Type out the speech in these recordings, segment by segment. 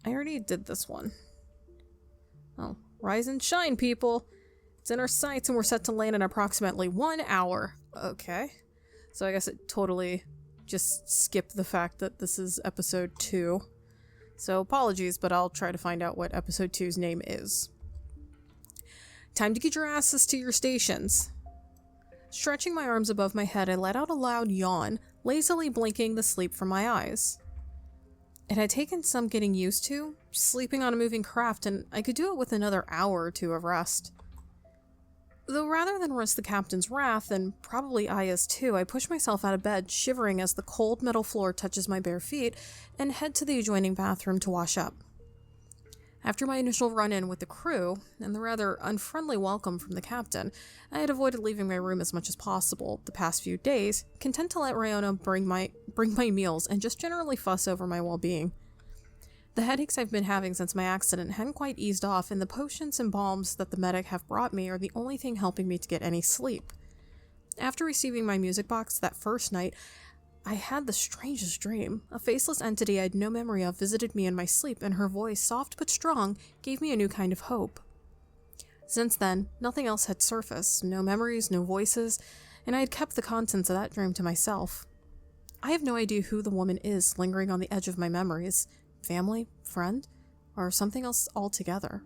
I already did this one. Oh, rise and shine, people! It's in our sights and we're set to land in approximately 1 hour. Okay. So I guess it totally just skipped the fact that this is episode 2. So apologies, but I'll try to find out what episode 2's name is. Time to get your asses to your stations. Stretching my arms above my head, I let out a loud yawn, lazily blinking the sleep from my eyes. It had taken some getting used to, sleeping on a moving craft, and I could do it with another hour or two of rest. Though rather than risk the captain's wrath, and probably Aya's too, I push myself out of bed, shivering as the cold metal floor touches my bare feet, and head to the adjoining bathroom to wash up. After my initial run-in with the crew, and the rather unfriendly welcome from the captain, I had avoided leaving my room as much as possible the past few days, content to let Ryona bring my meals and just generally fuss over my well-being. The headaches I've been having since my accident hadn't quite eased off, and the potions and balms that the medic have brought me are the only thing helping me to get any sleep. After receiving my music box that first night, I had the strangest dream. A faceless entity I had no memory of visited me in my sleep, and her voice, soft but strong, gave me a new kind of hope. Since then, nothing else had surfaced, no memories, no voices, and I had kept the contents of that dream to myself. I have no idea who the woman is lingering on the edge of my memories. Family? Friend? Or something else altogether.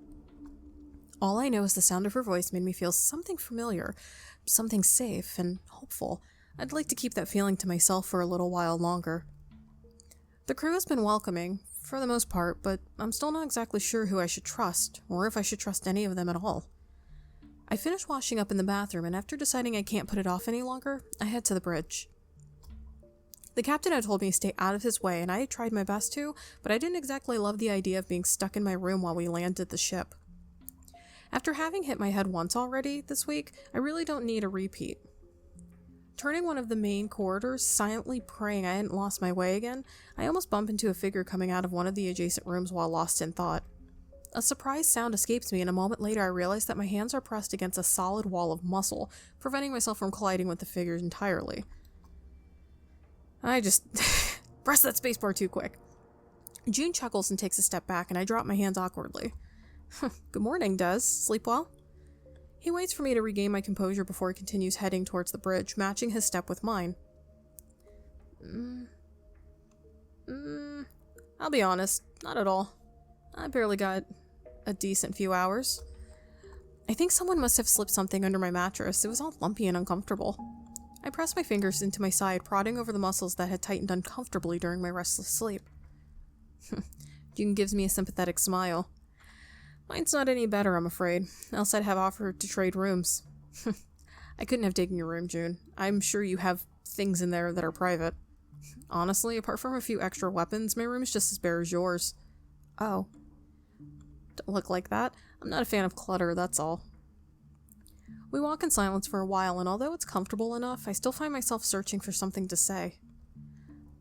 All I know is the sound of her voice made me feel something familiar, something safe and hopeful. I'd like to keep that feeling to myself for a little while longer. The crew has been welcoming, for the most part, but I'm still not exactly sure who I should trust, or if I should trust any of them at all. I finished washing up in the bathroom, and after deciding I can't put it off any longer, I head to the bridge. The captain had told me to stay out of his way, and I had tried my best to, but I didn't exactly love the idea of being stuck in my room while we landed the ship. After having hit my head once already this week, I really don't need a repeat. Turning one of the main corridors, silently praying I hadn't lost my way again, I almost bump into a figure coming out of one of the adjacent rooms while lost in thought. A surprised sound escapes me, and a moment later I realize that my hands are pressed against a solid wall of muscle, preventing myself from colliding with the figure entirely. I just pressed that spacebar too quick. June chuckles and takes a step back, and I drop my hands awkwardly. Good morning, Des. Sleep well? He waits for me to regain my composure before he continues heading towards the bridge, matching his step with mine. I'll be honest, not at all. I barely got a decent few hours. I think someone must have slipped something under my mattress. It was all lumpy and uncomfortable. I pressed my fingers into my side, prodding over the muscles that had tightened uncomfortably during my restless sleep. June gives me a sympathetic smile. Mine's not any better, I'm afraid, else I'd have offered to trade rooms. I couldn't have taken your room, June. I'm sure you have things in there that are private. Honestly, apart from a few extra weapons, my room is just as bare as yours. Oh. Don't look like that. I'm not a fan of clutter, that's all. We walk in silence for a while, and although it's comfortable enough, I still find myself searching for something to say.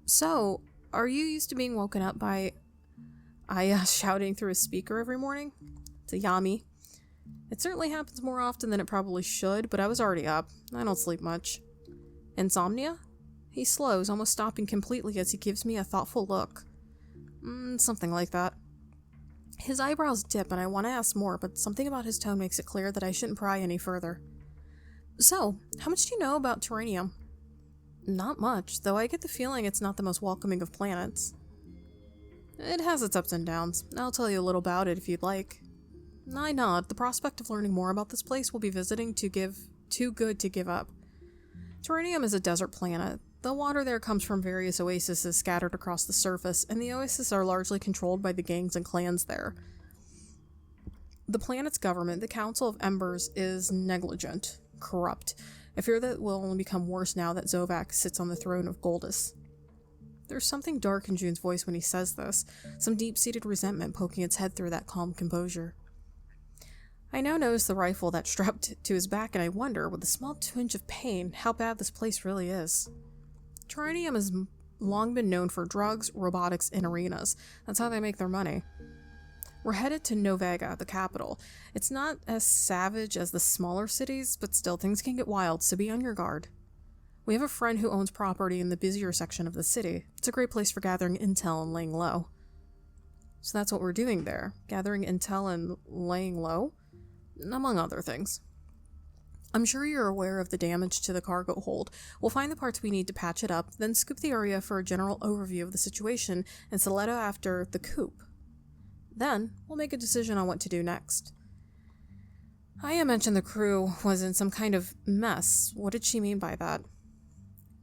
So, are you used to being woken up by Aya shouting through a speaker every morning? It's a yummy. It certainly happens more often than it probably should, but I was already up. I don't sleep much. Insomnia? He slows, almost stopping completely as he gives me a thoughtful look. Something like that. His eyebrows dip, and I want to ask more, but something about his tone makes it clear that I shouldn't pry any further. So, how much do you know about Teranium? Not much, though I get the feeling it's not the most welcoming of planets. It has its ups and downs. I'll tell you a little about it if you'd like. I nod. The prospect of learning more about this place we'll be visiting too good to give up. Teranium is a desert planet. The water there comes from various oases scattered across the surface, and the oases are largely controlled by the gangs and clans there. The planet's government, the Council of Embers, is negligent, corrupt. I fear that will only become worse now that Zovak sits on the throne of Goldus. There's something dark in June's voice when he says this, some deep-seated resentment poking its head through that calm composure. I now notice the rifle that's strapped to his back, and I wonder, with a small twinge of pain, how bad this place really is. Teranium has long been known for drugs, robotics, and arenas. That's how they make their money. We're headed to Novega, the capital. It's not as savage as the smaller cities, but still things can get wild, so be on your guard. We have a friend who owns property in the busier section of the city. It's a great place for gathering intel and laying low. So that's what we're doing there, gathering intel and laying low, among other things. I'm sure you're aware of the damage to the cargo hold. We'll find the parts we need to patch it up, then scoop the area for a general overview of the situation and stiletto after the coup. Then, we'll make a decision on what to do next. Aya mentioned the crew was in some kind of mess. What did she mean by that?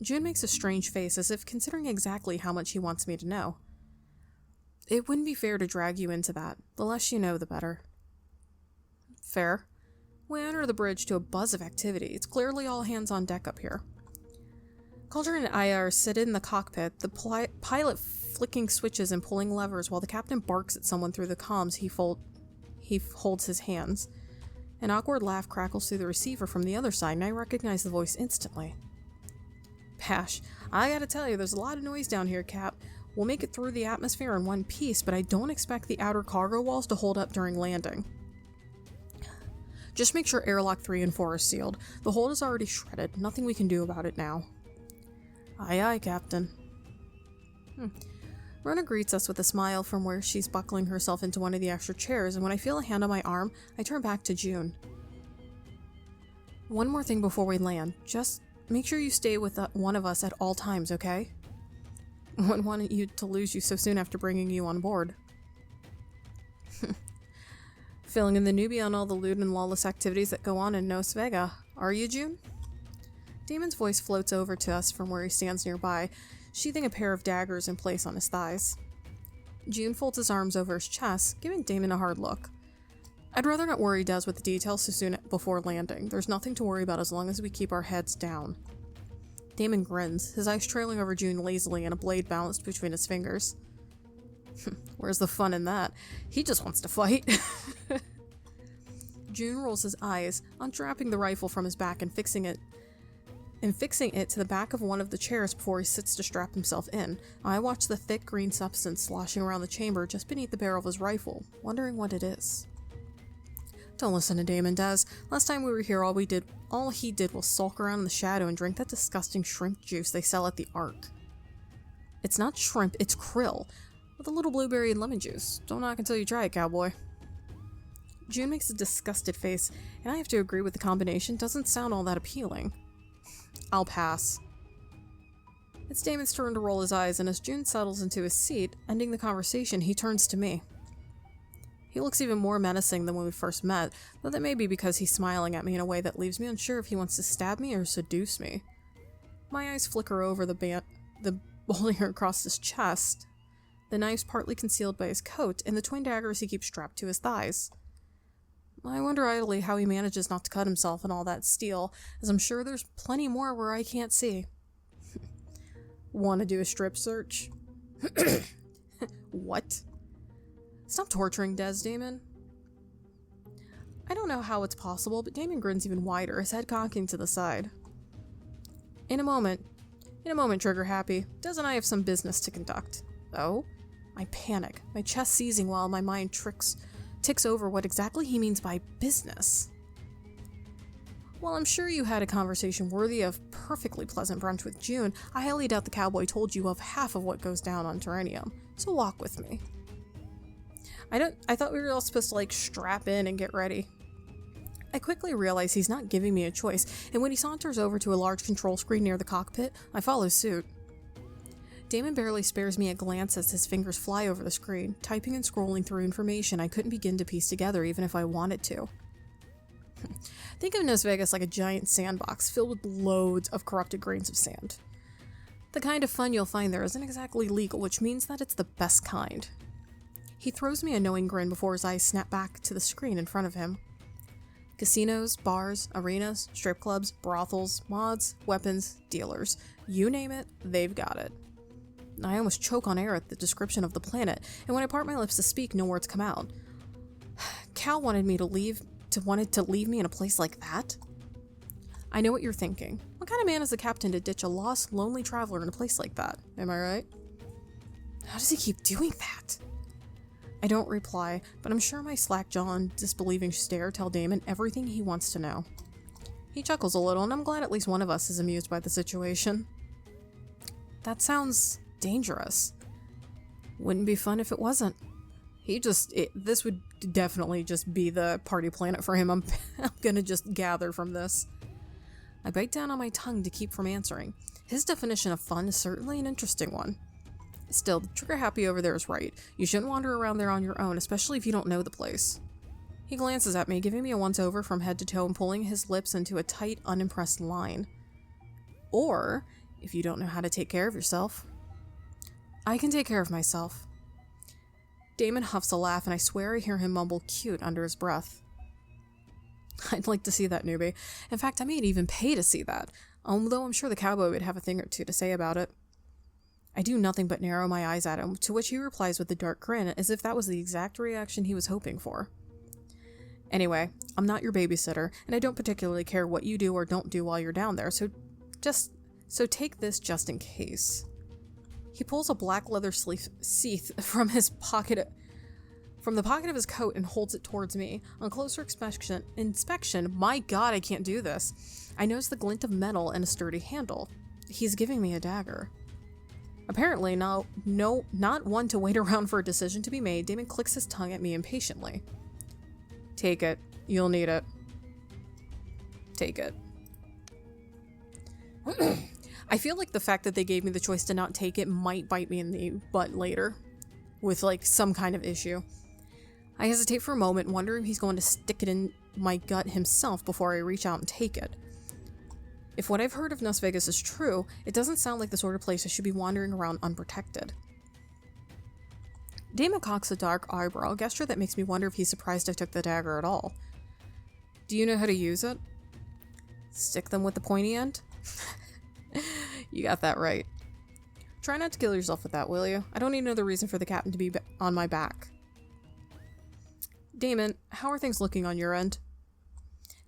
June makes a strange face, as if considering exactly how much he wants me to know. It wouldn't be fair to drag you into that. The less you know, the better. Fair. We enter the bridge to a buzz of activity. It's clearly all hands on deck up here. Cauldron and Aya are seated in the cockpit, the pilot flicking switches and pulling levers while the captain barks at someone through the comms he holds his hands. An awkward laugh crackles through the receiver from the other side, and I recognize the voice instantly. Pash, I gotta tell you, there's a lot of noise down here, Cap. We'll make it through the atmosphere in one piece, but I don't expect the outer cargo walls to hold up during landing. Just make sure airlock 3 and 4 are sealed. The hold is already shredded. Nothing we can do about it now. Aye aye, Captain. Rona greets us with a smile from where she's buckling herself into one of the extra chairs, and when I feel a hand on my arm, I turn back to June. One more thing before we land. Just make sure you stay with one of us at all times, okay? Wouldn't want you to lose you so soon after bringing you on board. Filling in the newbie on all the lewd and lawless activities that go on in Nos Vega. Are you, June? Damon's voice floats over to us from where he stands nearby, sheathing a pair of daggers in place on his thighs. June folds his arms over his chest, giving Damon a hard look. I'd rather not worry Des with the details so soon before landing. There's nothing to worry about as long as we keep our heads down. Damon grins, his eyes trailing over June lazily and a blade balanced between his fingers. Where's the fun in that? He just wants to fight. June rolls his eyes, unstrapping the rifle from his back and fixing it to the back of one of the chairs before he sits to strap himself in. I watch the thick green substance sloshing around the chamber just beneath the barrel of his rifle, wondering what it is. Don't listen to Damon, Des. Last time we were here, all he did was sulk around in the shadow and drink that disgusting shrimp juice they sell at the Ark. It's not shrimp, it's krill, with a little blueberry and lemon juice. Don't knock until you try it, cowboy. June makes a disgusted face, and I have to agree with the combination. Doesn't sound all that appealing. I'll pass. It's Damon's turn to roll his eyes, and as June settles into his seat, ending the conversation, he turns to me. He looks even more menacing than when we first met, though that may be because he's smiling at me in a way that leaves me unsure if he wants to stab me or seduce me. My eyes flicker over the bolting across his chest, the knives partly concealed by his coat, and the twin daggers he keeps strapped to his thighs. I wonder idly how he manages not to cut himself in all that steel, as I'm sure there's plenty more where I can't see. Want to do a strip search? What? Stop torturing Des, Damon. I don't know how it's possible, but Damon grins even wider, his head cocking to the side. In a moment, Trigger Happy. Des and I have some business to conduct. Oh? I panic, my chest seizing while my mind ticks over what exactly he means by business. While I'm sure you had a conversation worthy of perfectly pleasant brunch with June, I highly doubt the cowboy told you of half of what goes down on Teranium, so walk with me. I thought we were all supposed to, strap in and get ready. I quickly realize he's not giving me a choice, and when he saunters over to a large control screen near the cockpit, I follow suit. Damon barely spares me a glance as his fingers fly over the screen, typing and scrolling through information I couldn't begin to piece together even if I wanted to. Think of Las Vegas like a giant sandbox filled with loads of corrupted grains of sand. The kind of fun you'll find there isn't exactly legal, which means that it's the best kind. He throws me a knowing grin before his eyes snap back to the screen in front of him. Casinos, bars, arenas, strip clubs, brothels, mods, weapons, dealers. You name it, they've got it. I almost choke on air at the description of the planet, and when I part my lips to speak, no words come out. Cal wanted to leave me in a place like that? I know what you're thinking. What kind of man is the captain to ditch a lost, lonely traveler in a place like that? Am I right? How does he keep doing that? I don't reply, but I'm sure my slack-jawed, disbelieving stare tell Damon everything he wants to know. He chuckles a little, and I'm glad at least one of us is amused by the situation. That sounds dangerous. Wouldn't be fun if it wasn't. This would definitely just be the party planet for him. I'm gonna just gather from this. I bite down on my tongue to keep from answering. His definition of fun is certainly an interesting one. Still, the trigger happy over there is right. You shouldn't wander around there on your own, especially if you don't know the place. He glances at me, giving me a once-over from head to toe and pulling his lips into a tight, unimpressed line. Or, if you don't know how to take care of yourself. I can take care of myself. Damon huffs a laugh, and I swear I hear him mumble cute under his breath. I'd like to see that, newbie. In fact, I may even pay to see that, although I'm sure the cowboy would have a thing or two to say about it. I do nothing but narrow my eyes at him, to which he replies with a dark grin, as if that was the exact reaction he was hoping for. Anyway, I'm not your babysitter, and I don't particularly care what you do or don't do while you're down there, so take this just in case. He pulls a black leather sleeve sheath from the pocket of his coat and holds it towards me. On closer inspection, my god, I can't do this. I notice the glint of metal and a sturdy handle. He's giving me a dagger. Apparently, not one to wait around for a decision to be made, Damon clicks his tongue at me impatiently. Take it. You'll need it. Take it. I feel like the fact that they gave me the choice to not take it might bite me in the butt later, with like some kind of issue. I hesitate for a moment, wondering if he's going to stick it in my gut himself before I reach out and take it. If what I've heard of Las Vegas is true, it doesn't sound like the sort of place I should be wandering around unprotected. Damon cocks a dark eyebrow, a gesture that makes me wonder if he's surprised I took the dagger at all. Do you know how to use it? Stick them with the pointy end? You got that right. Try not to kill yourself with that, will you? I don't need another reason for the captain to be on my back. Damon, how are things looking on your end?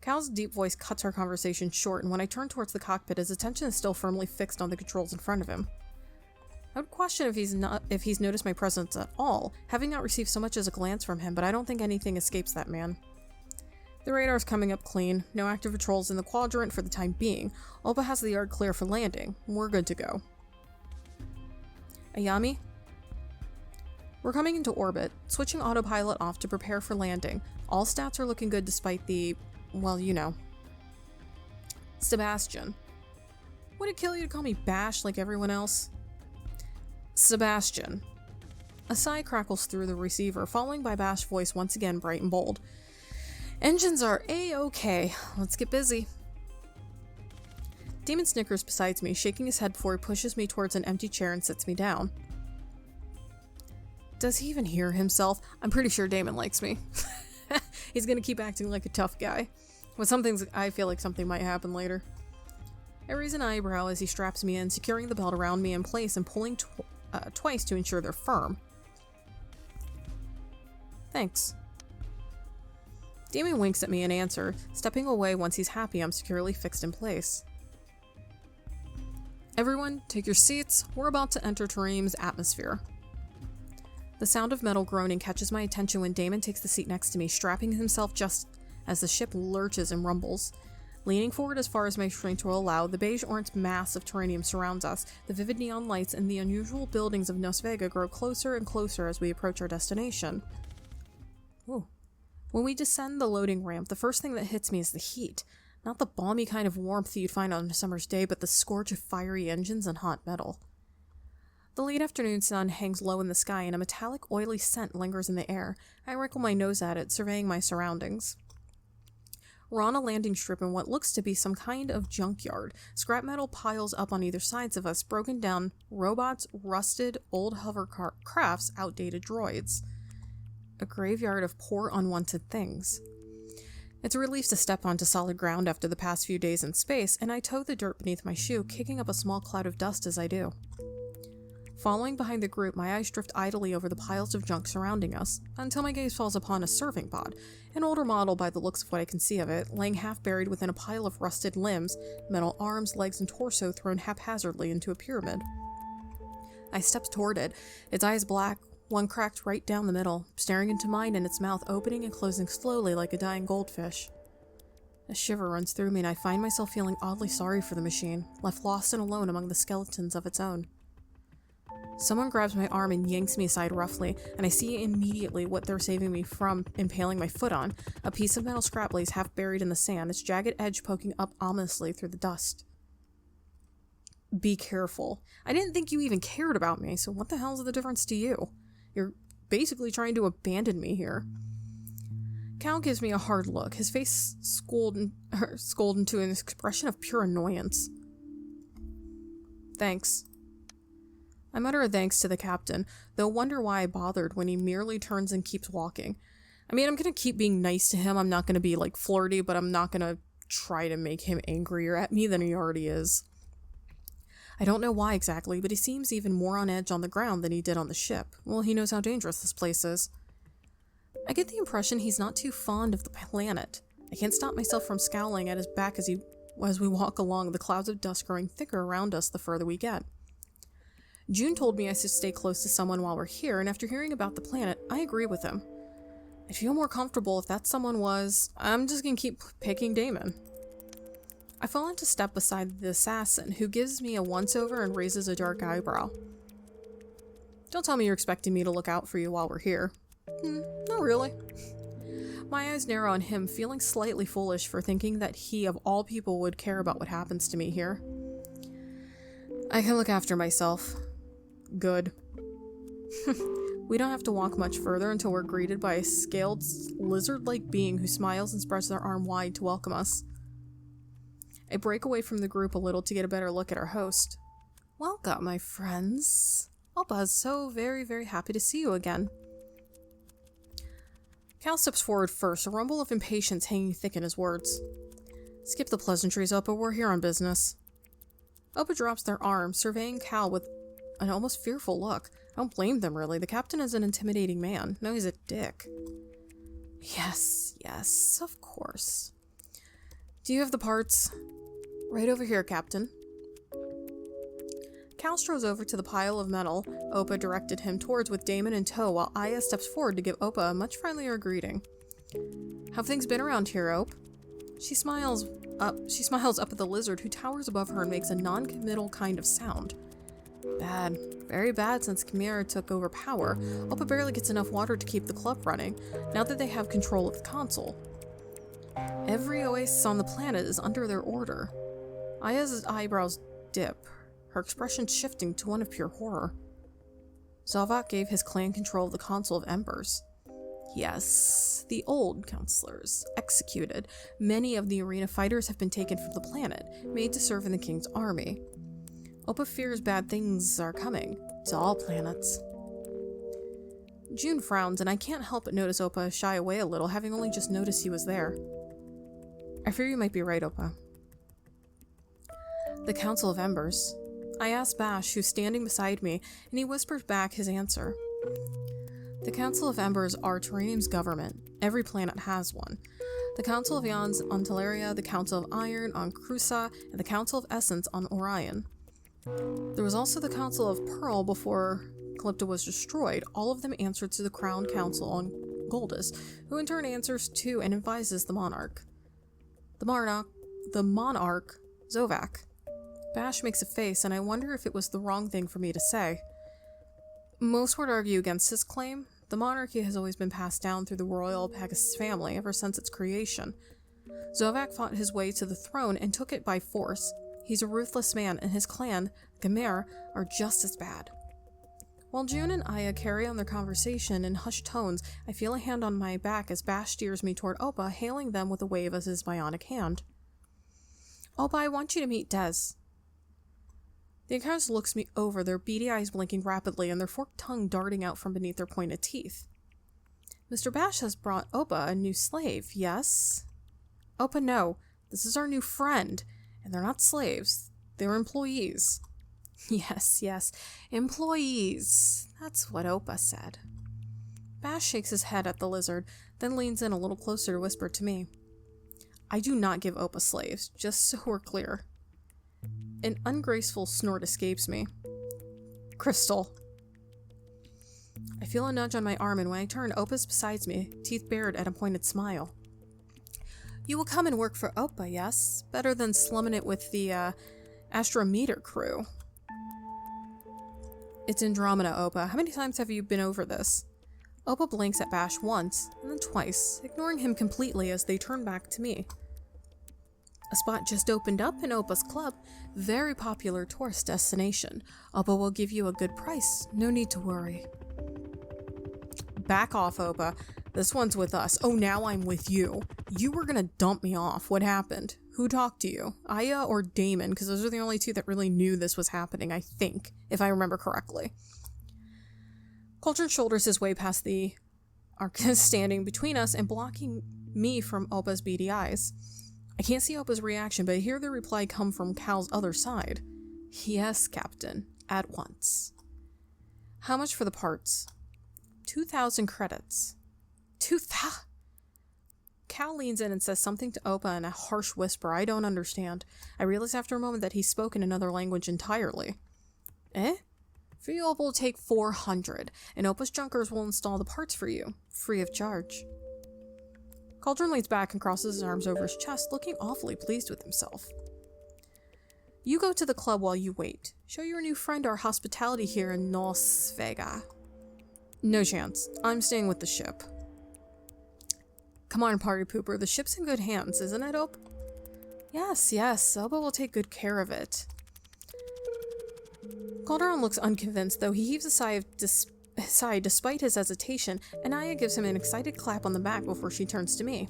Cal's deep voice cuts our conversation short, and when I turn towards the cockpit, his attention is still firmly fixed on the controls in front of him. I would question if he's noticed my presence at all, having not received so much as a glance from him, but I don't think anything escapes that man. The radar's coming up clean, no active patrols in the quadrant for the time being. Oppo has the yard clear for landing. We're good to go. Ayami? We're coming into orbit, switching autopilot off to prepare for landing. All stats are looking good despite the, well, you know. Sebastian. Would it kill you to call me Bash like everyone else? Sebastian. A sigh crackles through the receiver, following by Bash's voice once again bright and bold. Engines are A-okay. Let's get busy. Damon snickers beside me, shaking his head before he pushes me towards an empty chair and sits me down. Does he even hear himself? I'm pretty sure Damon likes me. He's gonna keep acting like a tough guy. But I feel like something might happen later. I raise an eyebrow as he straps me in, securing the belt around me in place and pulling twice to ensure they're firm. Thanks. Damon winks at me in answer, stepping away once he's happy I'm securely fixed in place. Everyone, take your seats. We're about to enter Teranium's atmosphere. The sound of metal groaning catches my attention when Damon takes the seat next to me, strapping himself just as the ship lurches and rumbles. Leaning forward as far as my strength will allow, the beige-orange mass of Teranium surrounds us. The vivid neon lights and the unusual buildings of Las Vegas grow closer and closer as we approach our destination. Ooh. When we descend the loading ramp, the first thing that hits me is the heat. Not the balmy kind of warmth you'd find on a summer's day, but the scorch of fiery engines and hot metal. The late afternoon sun hangs low in the sky, and a metallic, oily scent lingers in the air. I wrinkle my nose at it, surveying my surroundings. We're on a landing strip in what looks to be some kind of junkyard. Scrap metal piles up on either sides of us, broken down robots, rusted, old hovercrafts, outdated droids. A graveyard of poor, unwanted things. It's a relief to step onto solid ground after the past few days in space, and I toe the dirt beneath my shoe, kicking up a small cloud of dust as I do. Following behind the group, my eyes drift idly over the piles of junk surrounding us, until my gaze falls upon a serving pod, an older model by the looks of what I can see of it, laying half buried within a pile of rusted limbs, metal arms, legs, and torso thrown haphazardly into a pyramid. I stepped toward it, its eyes black, one cracked right down the middle, staring into mine and its mouth opening and closing slowly like a dying goldfish. A shiver runs through me and I find myself feeling oddly sorry for the machine, left lost and alone among the skeletons of its own. Someone grabs my arm and yanks me aside roughly, and I see immediately what they're saving me from impaling my foot on. A piece of metal scrap lays half buried in the sand, its jagged edge poking up ominously through the dust. Be careful. I didn't think you even cared about me, so what the hell's the difference to you? You're basically trying to abandon me here. Cal gives me a hard look, his face scowled into an expression of pure annoyance. Thanks. I mutter a thanks to the captain, though wonder why I bothered when he merely turns and keeps walking. I mean, I'm gonna keep being nice to him, I'm not gonna be, like, flirty, but I'm not gonna try to make him angrier at me than he already is. I don't know why exactly, but he seems even more on edge on the ground than he did on the ship. Well, he knows how dangerous this place is. I get the impression he's not too fond of the planet. I can't stop myself from scowling at his back as we walk along, the clouds of dust growing thicker around us the further we get. June told me I should stay close to someone while we're here, and after hearing about the planet, I agree with him. I'd feel more comfortable if that someone was... I'm just gonna keep picking Damon. I fall into step beside the assassin, who gives me a once-over and raises a dark eyebrow. Don't tell me you're expecting me to look out for you while we're here. Not really. My eyes narrow on him, feeling slightly foolish for thinking that he, of all people, would care about what happens to me here. I can look after myself. Good. We don't have to walk much further until we're greeted by a scaled, lizard-like being who smiles and spreads their arm wide to welcome us. I break away from the group a little to get a better look at our host. Welcome, my friends. Oppo is so very, very happy to see you again. Cal steps forward first, a rumble of impatience hanging thick in his words. Skip the pleasantries, Oppo. We're here on business. Oppo drops their arm, surveying Cal with an almost fearful look. I don't blame them, really. The captain is an intimidating man. No, he's a dick. Yes, of course. Do you have the parts? Right over here, Captain. Cal strolls over to the pile of metal Oppo directed him towards with Damon in tow, while Aya steps forward to give Oppo a much friendlier greeting. Have things been around here, Ope? She smiles up at the lizard, who towers above her and makes a non-committal kind of sound. Bad. Very bad since Chimera took over power. Oppo barely gets enough water to keep the club running, now that they have control of the console. Every oasis on the planet is under their order. Aya's eyebrows dip, her expression shifting to one of pure horror. Zavak gave his clan control of the Council of Embers. Yes, the old counselors, executed. Many of the arena fighters have been taken from the planet, made to serve in the king's army. Oppo fears bad things are coming, to all planets. June frowns, and I can't help but notice Oppo shy away a little, having only just noticed he was there. I fear you might be right, Oppo. The Council of Embers. I ask Bash, who's standing beside me, and he whispers back his answer. The Council of Embers are Teranium's government. Every planet has one. The Council of Ions on Teleria, the Council of Iron on Crusa, and the Council of Essence on Orion. There was also the Council of Pearl before Calypto was destroyed. All of them answered to the Crown Council on Goldus, who in turn answers to and advises the Monarch. The Monarch, Zovak. Bash makes a face, and I wonder if it was the wrong thing for me to say. Most would argue against his claim. The monarchy has always been passed down through the royal Pegasus family ever since its creation. Zovak fought his way to the throne and took it by force. He's a ruthless man, and his clan, Gamer, are just as bad. While June and Aya carry on their conversation in hushed tones, I feel a hand on my back as Bash steers me toward Oppo, hailing them with a wave of his bionic hand. Oppo, I want you to meet Des. The encounter looks me over, their beady eyes blinking rapidly and their forked tongue darting out from beneath their pointed teeth. Mr. Bash has brought Oppo a new slave, yes? Oppo, no. This is our new friend. And they're not slaves. They're employees. Yes. Employees. That's what Oppo said. Bash shakes his head at the lizard, then leans in a little closer to whisper to me. I do not give Oppo slaves, just so we're clear. An ungraceful snort escapes me. Crystal. I feel a nudge on my arm, and when I turn, Oppo's beside me, teeth bared at a pointed smile. You will come and work for Oppo, yes? Better than slumming it with the Astrometer crew. It's Andromeda, Oppo. How many times have you been over this? Oppo blinks at Bash once, and then twice, ignoring him completely as they turn back to me. A spot just opened up in Oppo's club. Very popular tourist destination. Oppo will give you a good price. No need to worry. Back off, Oppo. This one's with us. Oh, now I'm with you. You were gonna dump me off. What happened? Who talked to you? Aya or Damon? Because those are the only two that really knew this was happening, I think, if I remember correctly. Cauldron shoulders his way past the Arcus standing between us and blocking me from Oppo's beady eyes. I can't see Oppo's reaction, but I hear the reply come from Cal's other side. Yes, Captain. At once. How much for the parts? 2,000 credits. 2,000? Cal leans in and says something to Oppo in a harsh whisper I don't understand. I realize after a moment that he spoke in another language entirely. Eh? For you, Oppo will take 400, and Oppo's junkers will install the parts for you, free of charge. Cauldron leans back and crosses his arms over his chest, looking awfully pleased with himself. You go to the club while you wait. Show your new friend our hospitality here in Nos Vega. No chance. I'm staying with the ship. Come on, party pooper. The ship's in good hands, isn't it, Oppo? Yes, Oppo will take good care of it. Calderon looks unconvinced, though he heaves a sigh despite his hesitation, and Aya gives him an excited clap on the back before she turns to me.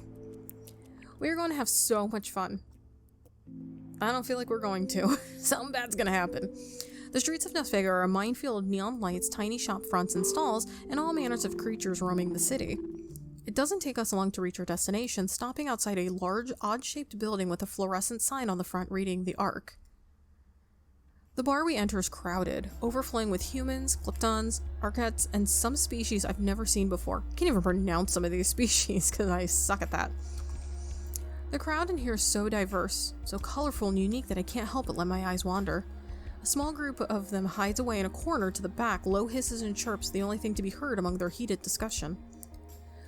We are going to have so much fun. I don't feel like we're going to. Something bad's gonna happen. The streets of Nesvega are a minefield of neon lights, tiny shop fronts and stalls, and all manners of creatures roaming the city. It doesn't take us long to reach our destination, stopping outside a large, odd-shaped building with a fluorescent sign on the front reading The Ark. The bar we enter is crowded, overflowing with humans, Klyptons, Arquettes, and some species I've never seen before. I can't even pronounce some of these species because I suck at that. The crowd in here is so diverse, so colorful and unique that I can't help but let my eyes wander. A small group of them hides away in a corner to the back, low hisses and chirps the only thing to be heard among their heated discussion.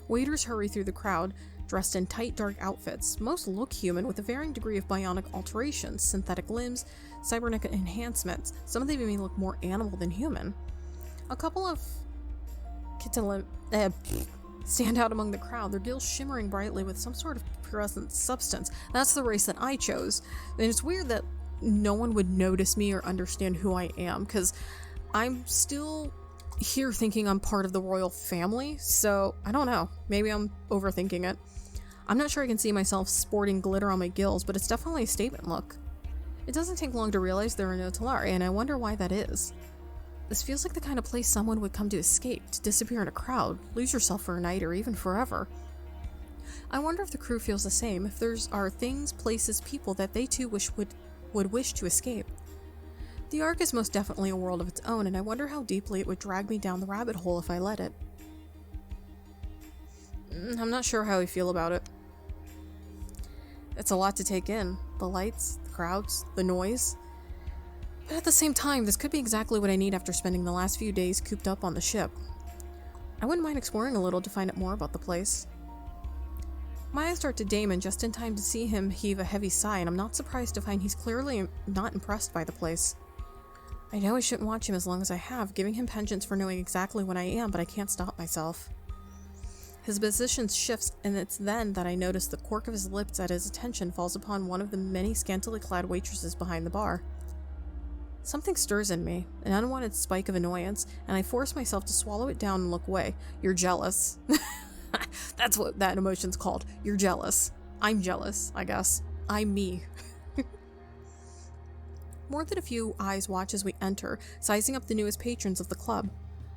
Waiters hurry through the crowd, dressed in tight, dark outfits. Most look human, with a varying degree of bionic alterations, synthetic limbs, cybernetic enhancements. Some of them even look more animal than human. A couple of stand out among the crowd, their gills shimmering brightly with some sort of fluorescent substance. That's the race that I chose. And it's weird that no one would notice me or understand who I am, because I'm still here thinking I'm part of the royal family, so I don't know. Maybe I'm overthinking it. I'm not sure I can see myself sporting glitter on my gills, but it's definitely a statement look. It doesn't take long to realize there are no Talari, and I wonder why that is. This feels like the kind of place someone would come to escape, to disappear in a crowd, lose yourself for a night, or even forever. I wonder if the crew feels the same, if there are things, places, people that they too would wish to escape. The Ark is most definitely a world of its own, and I wonder how deeply it would drag me down the rabbit hole if I let it. I'm not sure how I feel about it. It's a lot to take in. The lights, the crowds, the noise. But at the same time, this could be exactly what I need after spending the last few days cooped up on the ship. I wouldn't mind exploring a little to find out more about the place. My eyes start to Damon just in time to see him heave a heavy sigh, and I'm not surprised to find he's clearly not impressed by the place. I know I shouldn't watch him as long as I have, giving him penchants for knowing exactly what I am, but I can't stop myself. His position shifts, and it's then that I notice the quirk of his lips at his attention falls upon one of the many scantily clad waitresses behind the bar. Something stirs in me, an unwanted spike of annoyance, and I force myself to swallow it down and look away. You're jealous. That's what that emotion's called. You're jealous. I'm jealous, I guess. I'm me. More than a few eyes watch as we enter, sizing up the newest patrons of the club.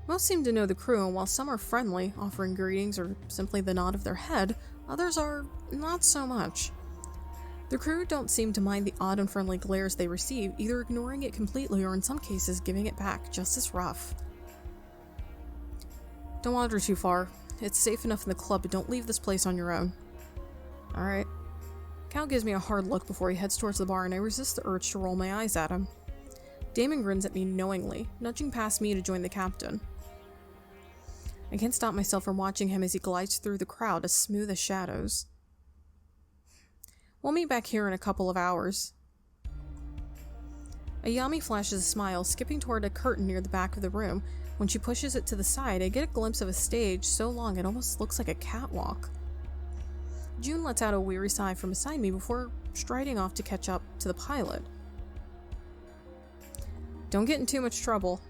Most seem to know the crew, and while some are friendly, offering greetings or simply the nod of their head, others are not so much. The crew don't seem to mind the odd and friendly glares they receive, either ignoring it completely or in some cases giving it back just as rough. Don't wander too far. It's safe enough in the club, but don't leave this place on your own. Alright. Cal gives me a hard look before he heads towards the bar, and I resist the urge to roll my eyes at him. Damon grins at me knowingly, nudging past me to join the captain. I can't stop myself from watching him as he glides through the crowd as smooth as shadows. We'll meet back here in a couple of hours. Ayami flashes a smile, skipping toward a curtain near the back of the room. When she pushes it to the side, I get a glimpse of a stage so long it almost looks like a catwalk. June lets out a weary sigh from beside me before striding off to catch up to the pilot. Don't get in too much trouble.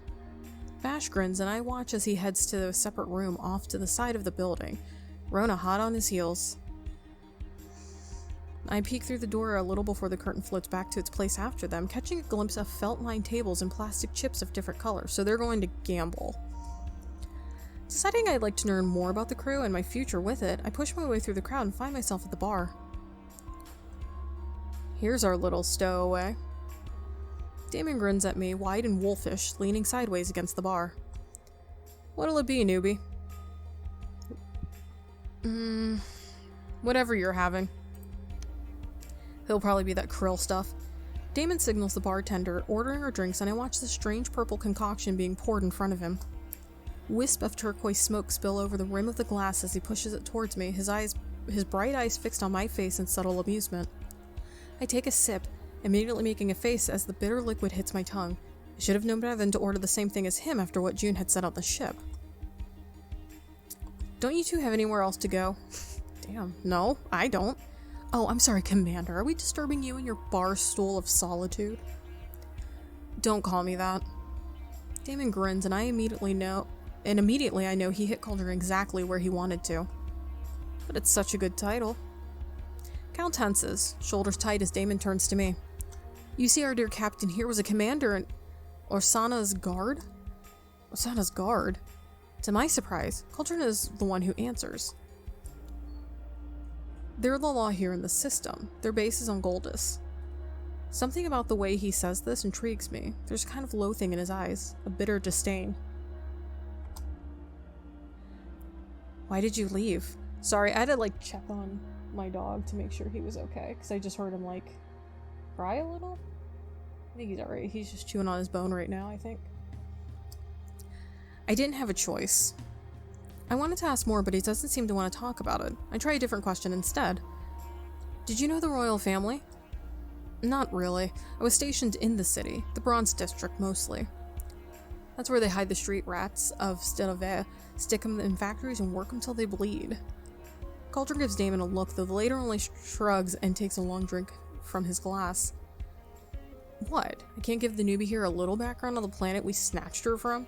Bash grins, and I watch as he heads to a separate room off to the side of the building, Rona hot on his heels. I peek through the door a little before the curtain floats back to its place after them, catching a glimpse of felt-lined tables and plastic chips of different colors, so they're going to gamble. Deciding I'd like to learn more about the crew and my future with it, I push my way through the crowd and find myself at the bar. Here's our little stowaway. Damon grins at me, wide and wolfish, leaning sideways against the bar. What'll it be, newbie? Whatever you're having. He'll probably be that krill stuff. Damon signals the bartender, ordering our drinks, and I watch the strange purple concoction being poured in front of him. Wisp of turquoise smoke spill over the rim of the glass as he pushes it towards me, his bright eyes fixed on my face in subtle amusement. I take a sip, immediately making a face as the bitter liquid hits my tongue. I should have known better than to order the same thing as him after what June had said on the ship. Don't you two have anywhere else to go? Damn, no, I don't. Oh, I'm sorry, Commander. Are we disturbing you in your bar stool of solitude? Don't call me that. Damon grins, and immediately I know he hit Cauldron exactly where he wanted to. But it's such a good title. Cal tenses, shoulders tight as Damon turns to me. You see, our dear captain here was a commander in Orsana's guard? Orsana's guard? To my surprise, Cauldron is the one who answers. They're the law here in the system. Their base is on Goldus. Something about the way he says this intrigues me. There's a kind of loathing in his eyes, a bitter disdain. Why did you leave? Sorry, I had to check on my dog to make sure he was okay, because I just heard him cry a little. I think he's alright. He's just chewing on his bone right now, I think. I didn't have a choice. I wanted to ask more, but he doesn't seem to want to talk about it. I try a different question instead. Did you know the royal family? Not really. I was stationed in the city, the Bronze District mostly. That's where they hide the street rats of Stilave, stick them in factories and work them till they bleed. Cauldron gives Damon a look, though the later only shrugs and takes a long drink from his glass. What? I can't give the newbie here a little background on the planet we snatched her from?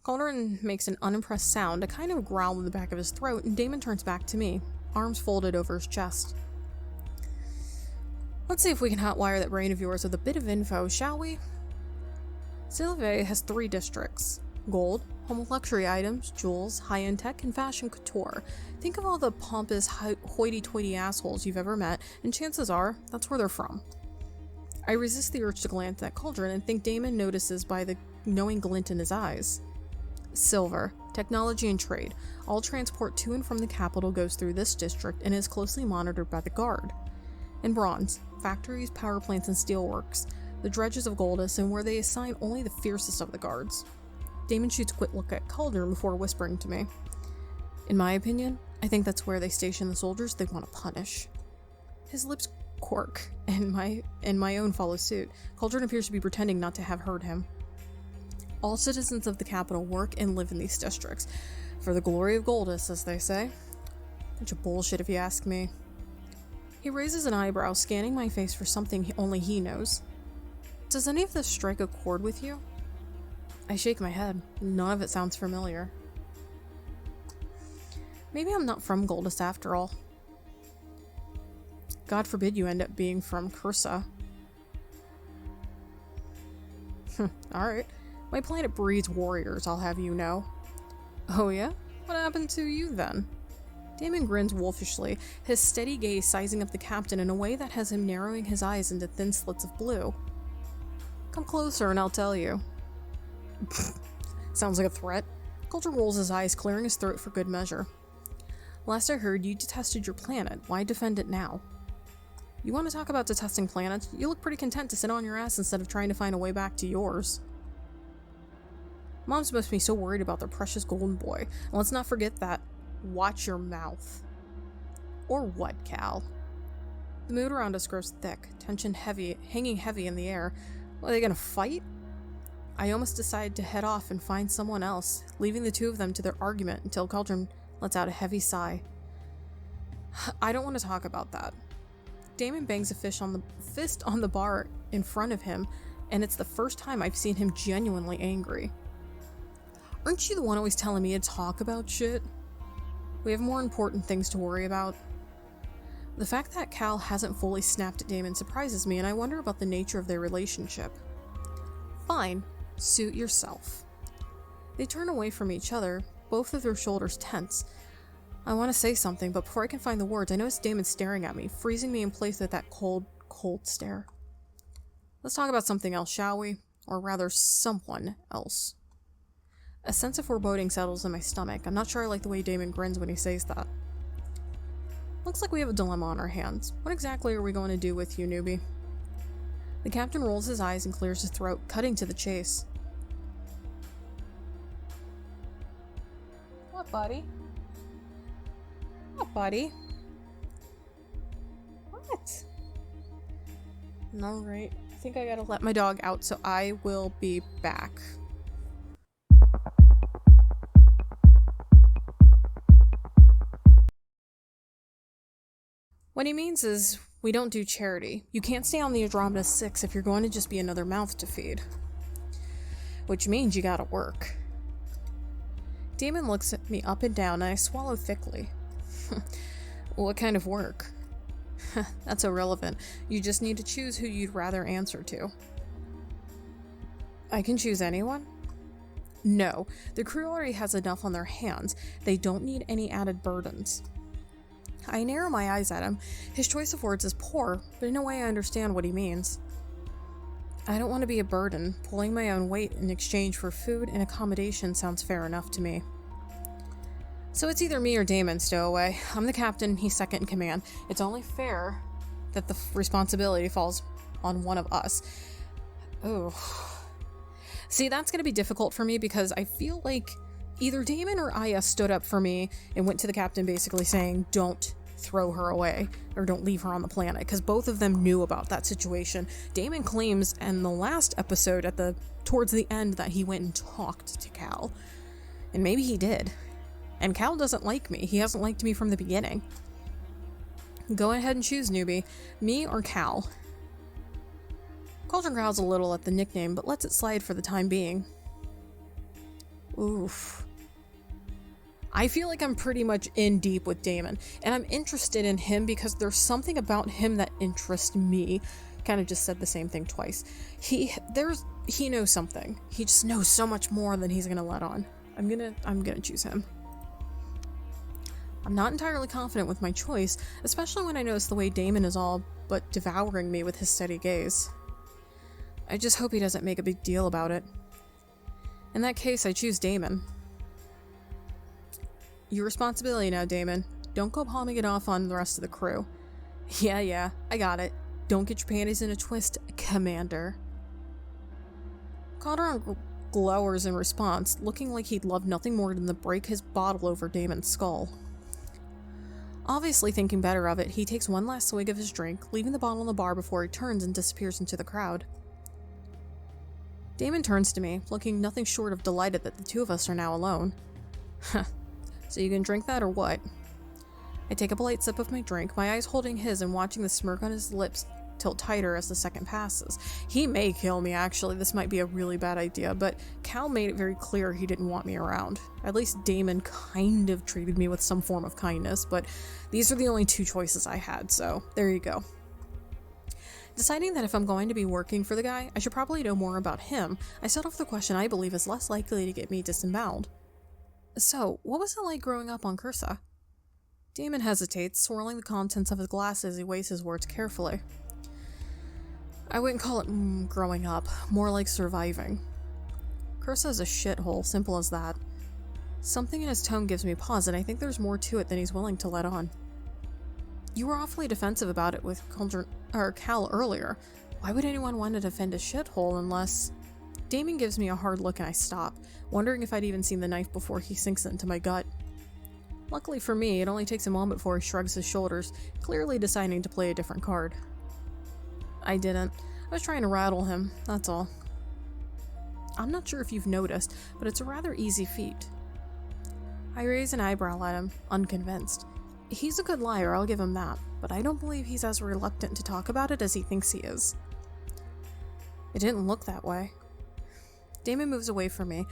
Cauldron makes an unimpressed sound, a kind of growl in the back of his throat, and Damon turns back to me, arms folded over his chest. Let's see if we can hotwire that brain of yours with a bit of info, shall we? Sylve has 3 districts. Gold, home of luxury items, jewels, high-end tech, and fashion couture. Think of all the pompous, hoity-toity assholes you've ever met, and chances are, that's where they're from. I resist the urge to glance at Cauldron and think Damon notices by the knowing glint in his eyes. Silver, technology and trade. All transport to and from the capital goes through this district and is closely monitored by the guard. And bronze, factories, power plants, and steelworks. The dredges of Goldus, and where they assign only the fiercest of the guards. Damon shoots a quick look at Cauldron before whispering to me. In my opinion, I think that's where they station the soldiers they want to punish. His lips quirk, and my own follow suit. Cauldron appears to be pretending not to have heard him. All citizens of the capital work and live in these districts. For the glory of Goldus, as they say. Bunch of bullshit if you ask me. He raises an eyebrow, scanning my face for something only he knows. Does any of this strike a chord with you? I shake my head. None of it sounds familiar. Maybe I'm not from Goldus after all. God forbid you end up being from Cursa. Alright. My planet breeds warriors, I'll have you know. Oh yeah? What happened to you then? Damon grins wolfishly, his steady gaze sizing up the captain in a way that has him narrowing his eyes into thin slits of blue. Come closer and I'll tell you. Sounds like a threat. Coulter rolls his eyes, clearing his throat for good measure. Last I heard, you detested your planet. Why defend it now? You want to talk about detesting planets? You look pretty content to sit on your ass instead of trying to find a way back to yours. Moms must be so worried about their precious golden boy. And let's not forget that. Watch your mouth. Or what, Cal? The mood around us grows thick, tension heavy, hanging heavy in the air. Are they gonna fight? I almost decide to head off and find someone else, leaving the two of them to their argument until Cauldron lets out a heavy sigh. I don't want to talk about that. Damon bangs a fist on the bar in front of him, and it's the first time I've seen him genuinely angry. Aren't you the one always telling me to talk about shit? We have more important things to worry about. The fact that Cal hasn't fully snapped at Damon surprises me, and I wonder about the nature of their relationship. Fine, suit yourself. They turn away from each other, both of their shoulders tense. I want to say something, but before I can find the words, I notice Damon staring at me, freezing me in place with that cold, cold stare. Let's talk about something else, shall we? Or rather, someone else. A sense of foreboding settles in my stomach. I'm not sure I like the way Damon grins when he says that. Looks like we have a dilemma on our hands. What exactly are we going to do with you, newbie? The captain rolls his eyes and clears his throat, cutting to the chase. What, buddy? What, buddy? What? Alright, I think I gotta let my dog out, so I will be back. What he means is, we don't do charity. You can't stay on the Andromeda Six if you're going to just be another mouth to feed. Which means you gotta work. Damon looks at me up and down, and I swallow thickly. What kind of work? That's irrelevant. You just need to choose who you'd rather answer to. I can choose anyone? No, the crew already has enough on their hands. They don't need any added burdens. I narrow my eyes at him. His choice of words is poor, but in a way I understand what he means. I don't want to be a burden. Pulling my own weight in exchange for food and accommodation sounds fair enough to me. So it's either me or Damon, stowaway. I'm the captain, he's second in command. It's only fair that the responsibility falls on one of us. Oh. See, that's going to be difficult for me because I feel like either Damon or Aya stood up for me and went to the captain basically saying, don't throw her away or don't leave her on the planet, because both of them knew about that situation. Damon claims in the last episode towards the end that he went and talked to Cal. And maybe he did. And Cal doesn't like me. He hasn't liked me from the beginning. Go ahead and choose, newbie. Me or Cal? Cauldron growls a little at the nickname, but lets it slide for the time being. Oof. I feel like I'm pretty much in deep with Damon, and I'm interested in him because there's something about him that interests me. Kind of just said the same thing twice. He knows something. He just knows so much more than he's gonna let on. I'm gonna choose him. I'm not entirely confident with my choice, especially when I notice the way Damon is all but devouring me with his steady gaze. I just hope he doesn't make a big deal about it. In that case, I choose Damon. Your responsibility now, Damon. Don't go palming it off on the rest of the crew. Yeah, I got it. Don't get your panties in a twist, Commander. Cauldron glowers in response, looking like he'd love nothing more than to break his bottle over Damon's skull. Obviously thinking better of it, he takes one last swig of his drink, leaving the bottle on the bar before he turns and disappears into the crowd. Damon turns to me, looking nothing short of delighted that the two of us are now alone. So you can drink that or what? I take a light sip of my drink, my eyes holding his and watching the smirk on his lips tilt tighter as the second passes. He may kill me, actually. This might be a really bad idea, but Cal made it very clear he didn't want me around. At least Damon kind of treated me with some form of kindness, but these are the only two choices I had, so there you go. Deciding that if I'm going to be working for the guy, I should probably know more about him, I set off the question I believe is less likely to get me disemboweled. So, what was it like growing up on Cursa? Damon hesitates, swirling the contents of his glass as he weighs his words carefully. I wouldn't call it growing up, more like surviving. Cursa is a shithole, simple as that. Something in his tone gives me pause, and I think there's more to it than he's willing to let on. You were awfully defensive about it with Cal earlier. Why would anyone want to defend a shithole unless... Damon gives me a hard look and I stop, wondering if I'd even seen the knife before he sinks it into my gut. Luckily for me, it only takes a moment before he shrugs his shoulders, clearly deciding to play a different card. I didn't. I was trying to rattle him, that's all. I'm not sure if you've noticed, but it's a rather easy feat. I raise an eyebrow at him, unconvinced. He's a good liar, I'll give him that, but I don't believe he's as reluctant to talk about it as he thinks he is. It didn't look that way. Damon moves away from me,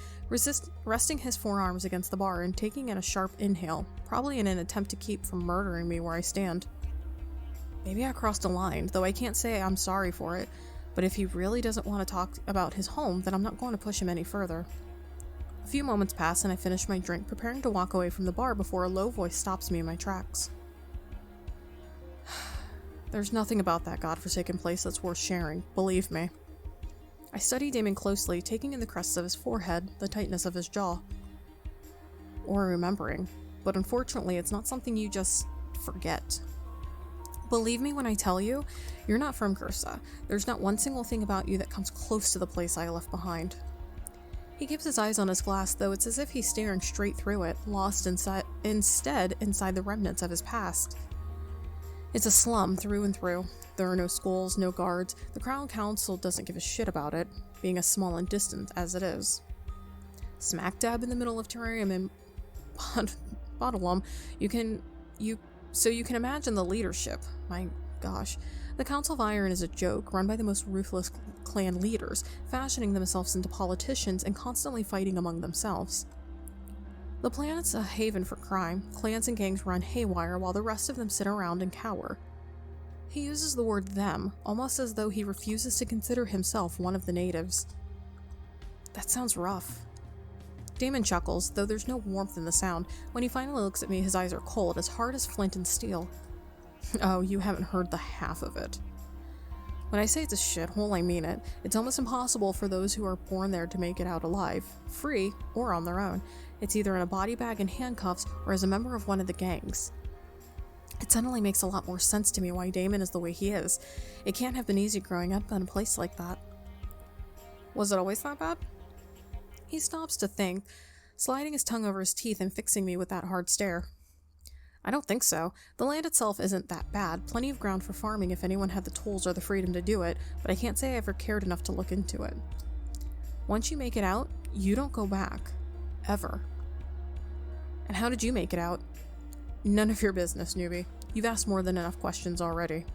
resting his forearms against the bar and taking in a sharp inhale, probably in an attempt to keep from murdering me where I stand. Maybe I crossed a line, though I can't say I'm sorry for it, but if he really doesn't want to talk about his home, then I'm not going to push him any further. A few moments pass and I finish my drink, preparing to walk away from the bar before a low voice stops me in my tracks. There's nothing about that godforsaken place that's worth sharing, believe me. I study Damon closely, taking in the crests of his forehead, the tightness of his jaw. Or remembering, but unfortunately it's not something you just forget. Believe me when I tell you, you're not from Cursa. There's not one single thing about you that comes close to the place I left behind. He keeps his eyes on his glass, though it's as if he's staring straight through it, lost inside the remnants of his past. It's a slum through and through. There are no schools, no guards. The Crown Council doesn't give a shit about it, being as small and distant as it is. Smack dab in the middle of Teranium and Bottlum, you can imagine the leadership. My gosh. The Council of Iron is a joke, run by the most ruthless clan leaders, fashioning themselves into politicians and constantly fighting among themselves. The planet's a haven for crime. Clans and gangs run haywire while the rest of them sit around and cower. He uses the word them, almost as though he refuses to consider himself one of the natives. That sounds rough. Damon chuckles, though there's no warmth in the sound. When he finally looks at me, his eyes are cold, as hard as flint and steel. Oh, you haven't heard the half of it. When I say it's a shithole, I mean it. It's almost impossible for those who are born there to make it out alive, free, or on their own. It's either in a body bag and handcuffs, or as a member of one of the gangs. It suddenly makes a lot more sense to me why Damon is the way he is. It can't have been easy growing up in a place like that. Was it always that bad? He stops to think, sliding his tongue over his teeth and fixing me with that hard stare. I don't think so. The land itself isn't that bad, plenty of ground for farming if anyone had the tools or the freedom to do it, but I can't say I ever cared enough to look into it. Once you make it out, you don't go back. Ever. And how did you make it out? None of your business, newbie. You've asked more than enough questions already.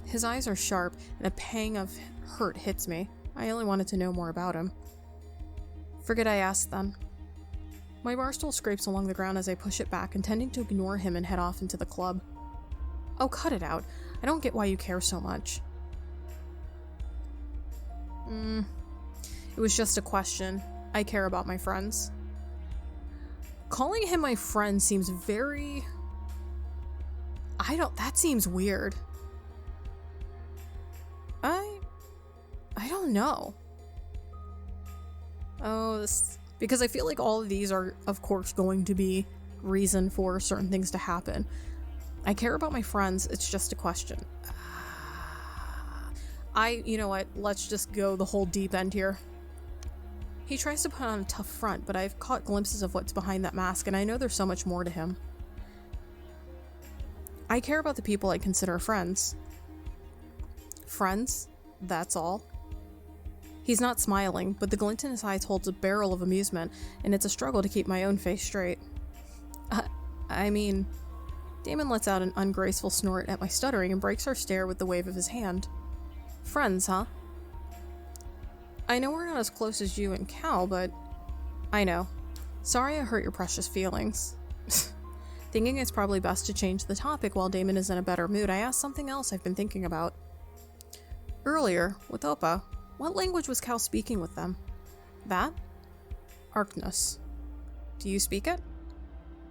His eyes are sharp, and a pang of hurt hits me. I only wanted to know more about him. Forget I asked then. My bar stool scrapes along the ground as I push it back, intending to ignore him and head off into the club. Oh, cut it out. I don't get why you care so much. It was just a question. I care about my friends. Calling him my friend seems very... that seems weird. I don't know. Oh, because I feel like all of these are, of course, going to be reason for certain things to happen. I care about my friends, it's just a question. You know what, let's just go the whole deep end here. He tries to put on a tough front, but I've caught glimpses of what's behind that mask, and I know there's so much more to him. I care about the people I consider friends. Friends? That's all. He's not smiling, but the glint in his eyes holds a barrel of amusement, and it's a struggle to keep my own face straight. Damon lets out an ungraceful snort at my stuttering and breaks our stare with the wave of his hand. Friends, huh? I know we're not as close as you and Cal, but... I know. Sorry I hurt your precious feelings. Thinking it's probably best to change the topic while Damon is in a better mood, I asked something else I've been thinking about. Earlier, with Oppo, what language was Cal speaking with them? That? Arcnus. Do you speak it?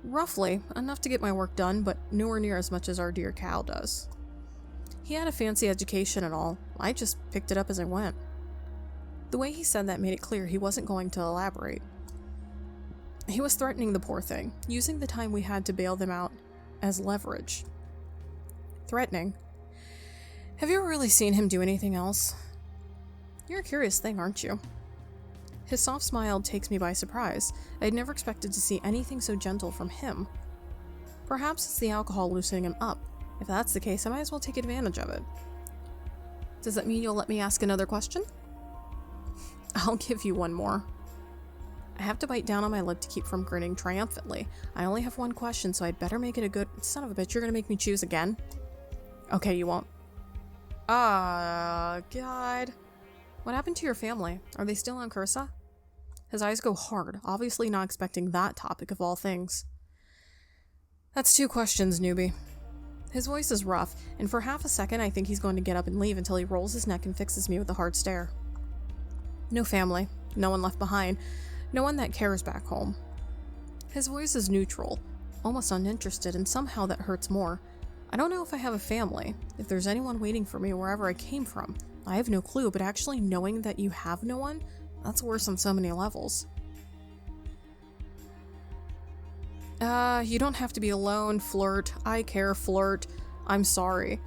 Roughly, enough to get my work done, but nowhere near as much as our dear Cal does. He had a fancy education and all. I just picked it up as I went. The way he said that made it clear he wasn't going to elaborate. He was threatening the poor thing, using the time we had to bail them out as leverage. Threatening. Have you ever really seen him do anything else? You're a curious thing, aren't you? His soft smile takes me by surprise. I had never expected to see anything so gentle from him. Perhaps it's the alcohol loosening him up. If that's the case, I might as well take advantage of it. Does that mean you'll let me ask another question? I'll give you one more. I have to bite down on my lip to keep from grinning triumphantly. I only have one question, so I'd better make it a good— Son of a bitch, you're gonna make me choose again? Okay, you won't. God. What happened to your family? Are they still on Cursa? His eyes go hard, obviously not expecting that topic of all things. That's 2 questions, newbie. His voice is rough, and for half a second I think he's going to get up and leave until he rolls his neck and fixes me with a hard stare. No family. No one left behind. No one that cares back home. His voice is neutral, almost uninterested, and somehow that hurts more. I don't know if I have a family, if there's anyone waiting for me wherever I came from. I have no clue, but actually knowing that you have no one, that's worse on so many levels. You don't have to be alone, flirt. I care, flirt. I'm sorry.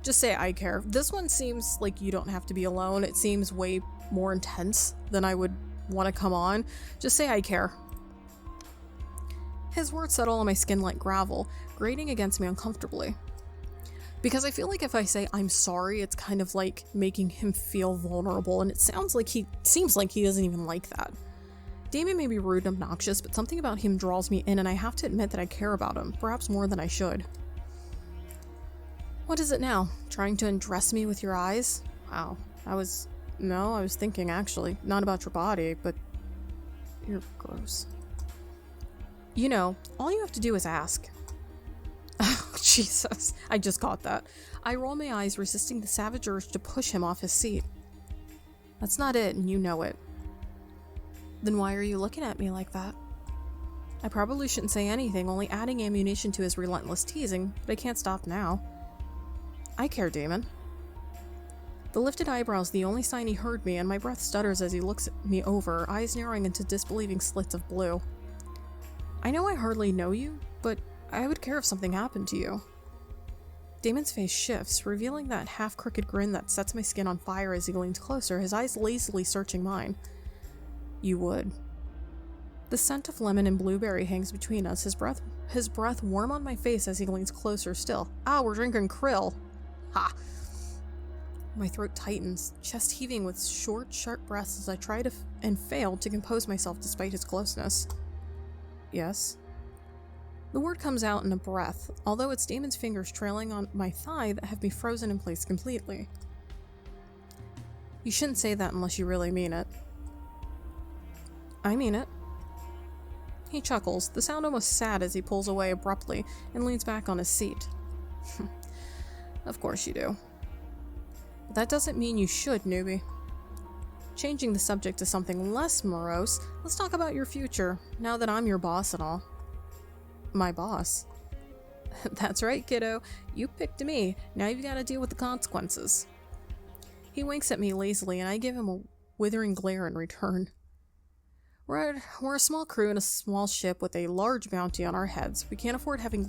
Just say I care. This one seems like you don't have to be alone. It seems way more intense than I would want to come on. Just say I care. His words settle on my skin like gravel, grating against me uncomfortably. Because I feel like if I say I'm sorry, it's kind of like making him feel vulnerable, and it seems like he doesn't even like that. Damon may be rude and obnoxious, but something about him draws me in, and I have to admit that I care about him, perhaps more than I should. What is it now? Trying to undress me with your eyes? Wow. I was thinking actually, not about your body, but you're gross. You know, all you have to do is ask. Oh, Jesus. I just got that. I roll my eyes, resisting the savage urge to push him off his seat. That's not it, and you know it. Then why are you looking at me like that? I probably shouldn't say anything, only adding ammunition to his relentless teasing, but I can't stop now. I care, Damon. The lifted eyebrows the only sign he heard me, and my breath stutters as he looks me over, eyes narrowing into disbelieving slits of blue. I know I hardly know you, but I would care if something happened to you. Damon's face shifts, revealing that half-crooked grin that sets my skin on fire as he leans closer, his eyes lazily searching mine. You would. The scent of lemon and blueberry hangs between us, his breath warm on my face as he leans closer still. Ah, we're drinking krill. Ha! My throat tightens, chest heaving with short, sharp breaths as I try to and fail to compose myself despite his closeness. Yes? The word comes out in a breath, although it's Damon's fingers trailing on my thigh that have me frozen in place completely. You shouldn't say that unless you really mean it. I mean it. He chuckles, the sound almost sad as he pulls away abruptly and leans back on his seat. Of course you do. But that doesn't mean you should, newbie. Changing the subject to something less morose, let's talk about your future, now that I'm your boss and all. My boss? That's right, kiddo. You picked me. Now you've got to deal with the consequences. He winks at me lazily, and I give him a withering glare in return. We're a small crew in a small ship with a large bounty on our heads. We can't afford having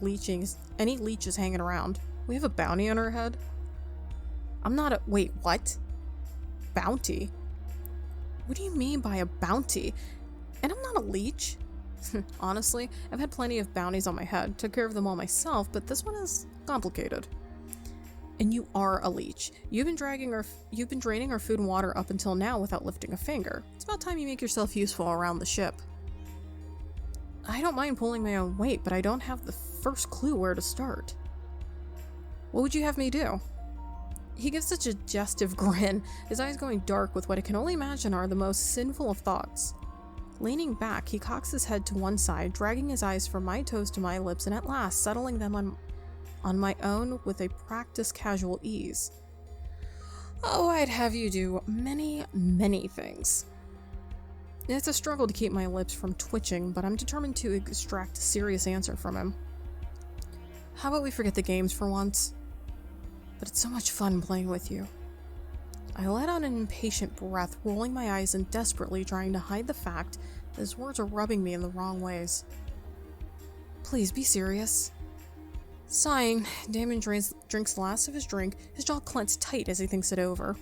any leeches hanging around. We have a bounty on our head? I'm not a— Wait, what? Bounty? What do you mean by a bounty? And I'm not a leech? Honestly, I've had plenty of bounties on my head, took care of them all myself, but this one is complicated. And you are a leech. You've been draining our food and water up until now without lifting a finger. It's about time you make yourself useful around the ship. I don't mind pulling my own weight, but I don't have the first clue where to start. What would you have me do? He gives a suggestive grin, his eyes going dark with what I can only imagine are the most sinful of thoughts. Leaning back, he cocks his head to one side, dragging his eyes from my toes to my lips, and at last settling them on my own with a practiced casual ease. Oh, I'd have you do many, many things. It's a struggle to keep my lips from twitching, but I'm determined to extract a serious answer from him. How about we forget the games for once? But it's so much fun playing with you. I let out an impatient breath, rolling my eyes and desperately trying to hide the fact that his words are rubbing me in the wrong ways. Please be serious. Sighing, Damon drinks the last of his drink, his jaw clenched tight as he thinks it over.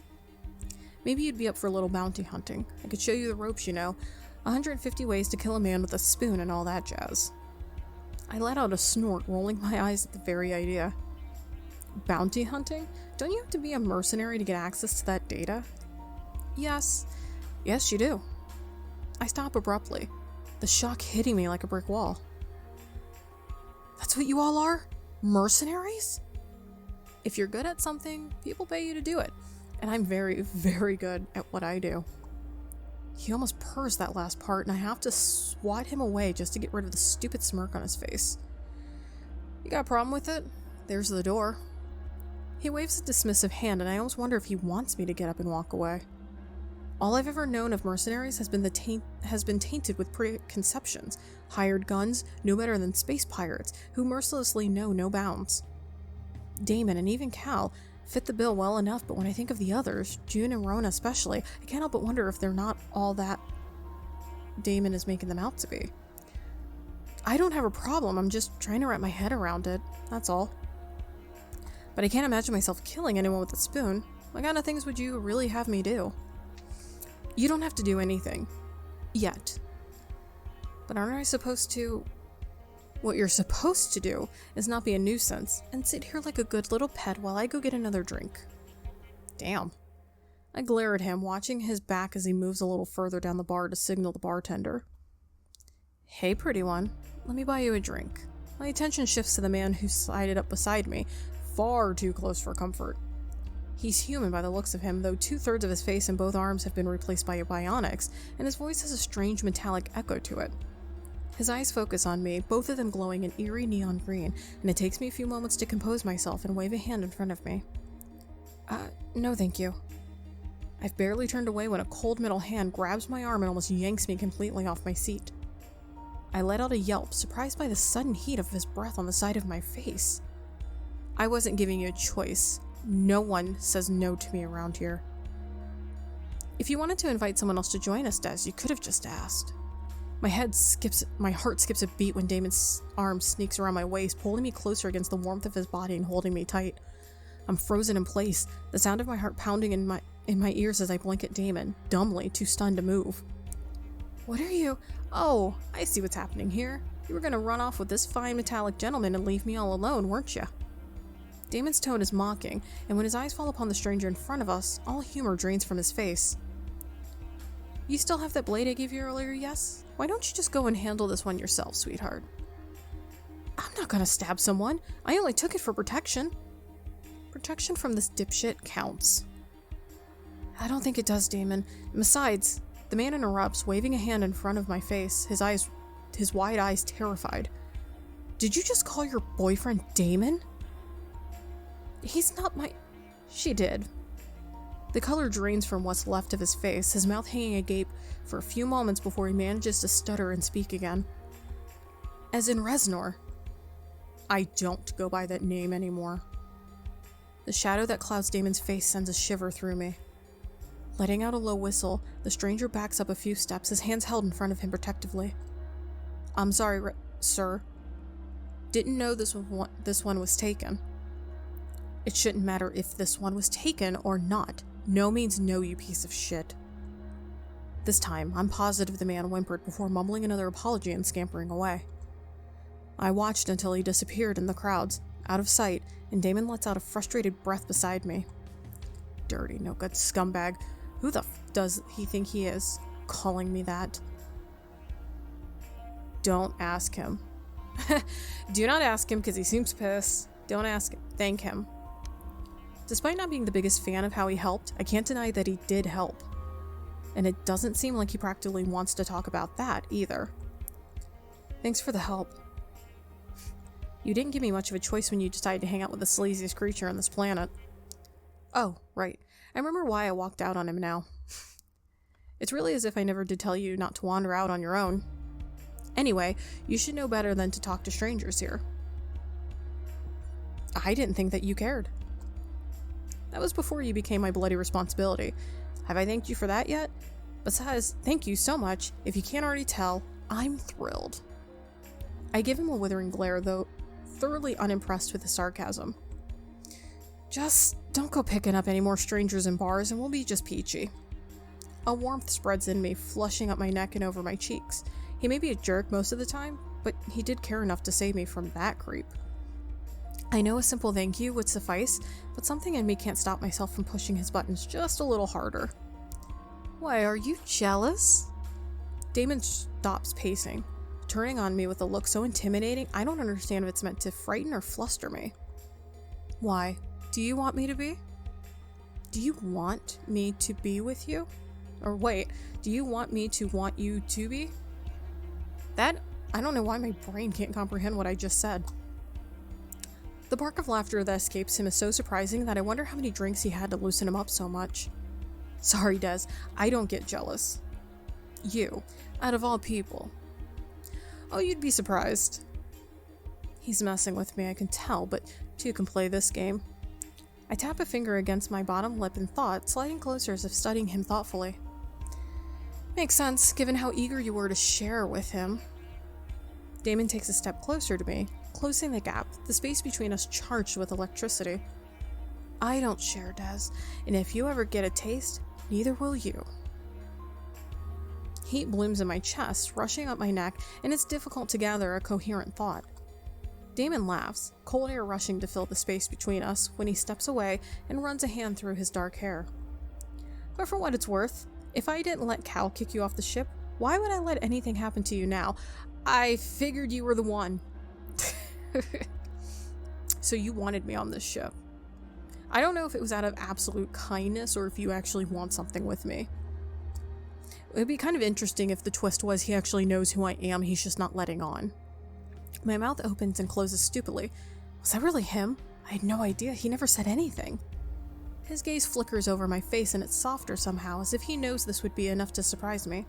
Maybe you'd be up for a little bounty hunting. I could show you the ropes, you know. 150 ways to kill a man with a spoon and all that jazz. I let out a snort, rolling my eyes at the very idea. Bounty hunting? Don't you have to be a mercenary to get access to that data? Yes. Yes, you do. I stop abruptly, the shock hitting me like a brick wall. That's what you all are? Mercenaries? If you're good at something, people pay you to do it. And I'm very, very good at what I do. He almost purrs that last part, and I have to swat him away just to get rid of the stupid smirk on his face. You got a problem with it? There's the door. He waves a dismissive hand, and I almost wonder if he wants me to get up and walk away. All I've ever known of mercenaries has been tainted with preconceptions. Hired guns, no better than space pirates, who mercilessly know no bounds. Damon and even Cal fit the bill well enough, but when I think of the others, June and Rona especially, I can't help but wonder if they're not all that Damon is making them out to be. I don't have a problem, I'm just trying to wrap my head around it, that's all. But I can't imagine myself killing anyone with a spoon. What kind of things would you really have me do? You don't have to do anything. Yet. But aren't I supposed to... What you're supposed to do is not be a nuisance and sit here like a good little pet while I go get another drink. Damn. I glare at him, watching his back as he moves a little further down the bar to signal the bartender. Hey, pretty one. Let me buy you a drink. My attention shifts to the man who sided up beside me, far too close for comfort. He's human by the looks of him, though 2/3 of his face and both arms have been replaced by bionics, and his voice has a strange metallic echo to it. His eyes focus on me, both of them glowing an eerie neon green, and it takes me a few moments to compose myself and wave a hand in front of me. No thank you. I've barely turned away when a cold metal hand grabs my arm and almost yanks me completely off my seat. I let out a yelp, surprised by the sudden heat of his breath on the side of my face. I wasn't giving you a choice. No one says no to me around here. If you wanted to invite someone else to join us, Des, you could have just asked. My heart skips a beat when Damon's arm sneaks around my waist, pulling me closer against the warmth of his body and holding me tight. I'm frozen in place, the sound of my heart pounding in my ears as I blink at Damon, dumbly, too stunned to move. What are you? Oh, I see what's happening here. You were gonna run off with this fine metallic gentleman and leave me all alone, weren't you? Damon's tone is mocking, and when his eyes fall upon the stranger in front of us, all humor drains from his face. You still have that blade I gave you earlier, yes? Why don't you just go and handle this one yourself, sweetheart? I'm not gonna stab someone. I only took it for protection. Protection from this dipshit counts. I don't think it does, Damon. And besides, the man interrupts, waving a hand in front of my face, his wide eyes terrified. Did you just call your boyfriend Damon? He's not my... She did. The color drains from what's left of his face, his mouth hanging agape for a few moments before he manages to stutter and speak again. As in Reznor. I don't go by that name anymore. The shadow that clouds Damon's face sends a shiver through me. Letting out a low whistle, the stranger backs up a few steps, his hands held in front of him protectively. I'm sorry, sir. Didn't know this one was taken. It shouldn't matter if this one was taken or not. No means no, you piece of shit. This time, I'm positive the man whimpered before mumbling another apology and scampering away. I watched until he disappeared in the crowds, out of sight, and Damon lets out a frustrated breath beside me. Dirty, no-good scumbag. Who the f does he think he is, calling me that? Don't ask him. Do not ask him because he seems pissed. Don't ask him. Thank him. Despite not being the biggest fan of how he helped, I can't deny that he did help. And it doesn't seem like he practically wants to talk about that either. Thanks for the help. You didn't give me much of a choice when you decided to hang out with the sleaziest creature on this planet. Oh, right. I remember why I walked out on him now. It's really as if I never did tell you not to wander out on your own. Anyway, you should know better than to talk to strangers here. I didn't think that you cared. That was before you became my bloody responsibility. Have I thanked you for that yet? Besides, thank you so much. If you can't already tell, I'm thrilled. I give him a withering glare, though thoroughly unimpressed with his sarcasm. Just don't go picking up any more strangers in bars and we'll be just peachy. A warmth spreads in me, flushing up my neck and over my cheeks. He may be a jerk most of the time, but he did care enough to save me from that creep. I know a simple thank you would suffice, but something in me can't stop myself from pushing his buttons just a little harder. Why, are you jealous? Damon stops pacing, turning on me with a look so intimidating I don't understand if it's meant to frighten or fluster me. Why? Do you want me to be? Do you want me to be with you? Or wait, do you want me to want you to be? I don't know why my brain can't comprehend what I just said. The bark of laughter that escapes him is so surprising that I wonder how many drinks he had to loosen him up so much. Sorry, Des, I don't get jealous. You, out of all people. Oh, you'd be surprised. He's messing with me, I can tell, but two can play this game. I tap a finger against my bottom lip in thought, sliding closer as if studying him thoughtfully. Makes sense, given how eager you were to share with him. Damon takes a step closer to me, closing the gap, the space between us charged with electricity. I don't share, Des, and if you ever get a taste, neither will you. Heat blooms in my chest, rushing up my neck, and it's difficult to gather a coherent thought. Damon laughs, cold air rushing to fill the space between us when he steps away and runs a hand through his dark hair. But for what it's worth, if I didn't let Cal kick you off the ship, why would I let anything happen to you now? I figured you were the one. So you wanted me on this ship. I don't know if it was out of absolute kindness or if you actually want something with me. It'd be kind of interesting if the twist was he actually knows who I am, he's just not letting on. My mouth opens and closes stupidly. Was that really him? I had no idea, he never said anything. His gaze flickers over my face and it's softer somehow, as if he knows this would be enough to surprise me.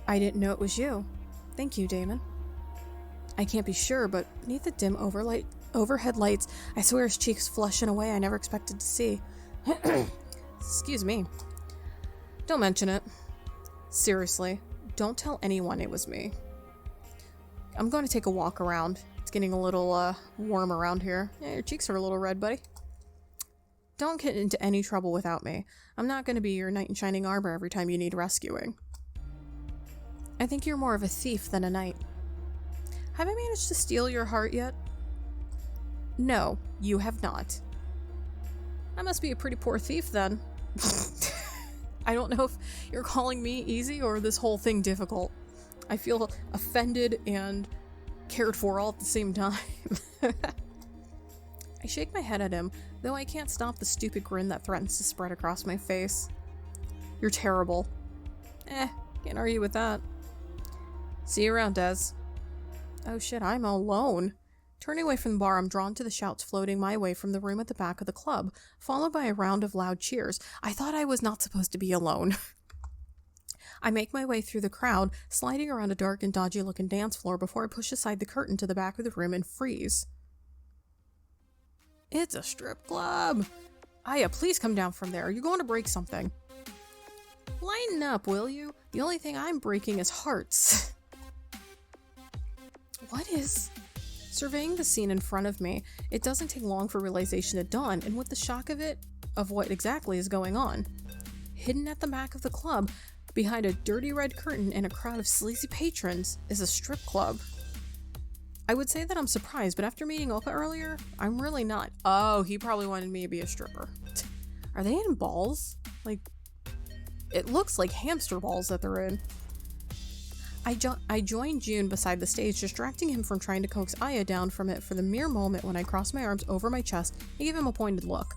I didn't know it was you. Thank you, Damon. I can't be sure, but beneath the dim overhead lights, I swear his cheeks flush in a way I never expected to see. Excuse me. Don't mention it. Seriously, don't tell anyone it was me. I'm going to take a walk around. It's getting a little, warm around here. Yeah, your cheeks are a little red, buddy. Don't get into any trouble without me. I'm not going to be your knight in shining armor every time you need rescuing. I think you're more of a thief than a knight. Have I managed to steal your heart yet? No, you have not. I must be a pretty poor thief then. I don't know if you're calling me easy or this whole thing difficult. I feel offended and cared for all at the same time. I shake my head at him, though I can't stop the stupid grin that threatens to spread across my face. You're terrible. Can't argue with that. See you around, Des. Oh shit, I'm alone. Turning away from the bar, I'm drawn to the shouts floating my way from the room at the back of the club, followed by a round of loud cheers. I thought I was not supposed to be alone. I make my way through the crowd, sliding around a dark and dodgy-looking dance floor before I push aside the curtain to the back of the room and freeze. It's a strip club! Aya, please come down from there. You're going to break something. Lighten up, will you? The only thing I'm breaking is hearts. What is... Surveying the scene in front of me, it doesn't take long for realization to dawn, and with the shock of what exactly is going on. Hidden at the back of the club, behind a dirty red curtain and a crowd of sleazy patrons, is a strip club. I would say that I'm surprised, but after meeting Oppo earlier, I'm really not. Oh, he probably wanted me to be a stripper. Are they in balls? Like, it looks like hamster balls that they're in. I joined June beside the stage, distracting him from trying to coax Aya down from it for the mere moment when I crossed my arms over my chest and gave him a pointed look.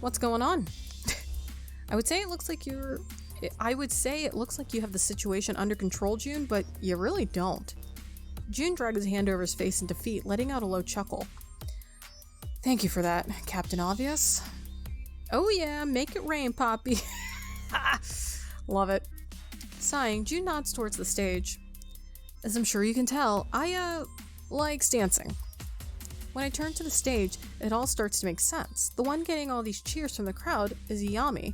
What's going on? I would say it looks like you have the situation under control, June, but you really don't. June dragged his hand over his face in defeat, letting out a low chuckle. Thank you for that, Captain Obvious. Oh yeah, make it rain, Poppy. Love it. Sighing, June nods towards the stage. As I'm sure you can tell, I, likes dancing. When I turn to the stage, it all starts to make sense. The one getting all these cheers from the crowd is Yami.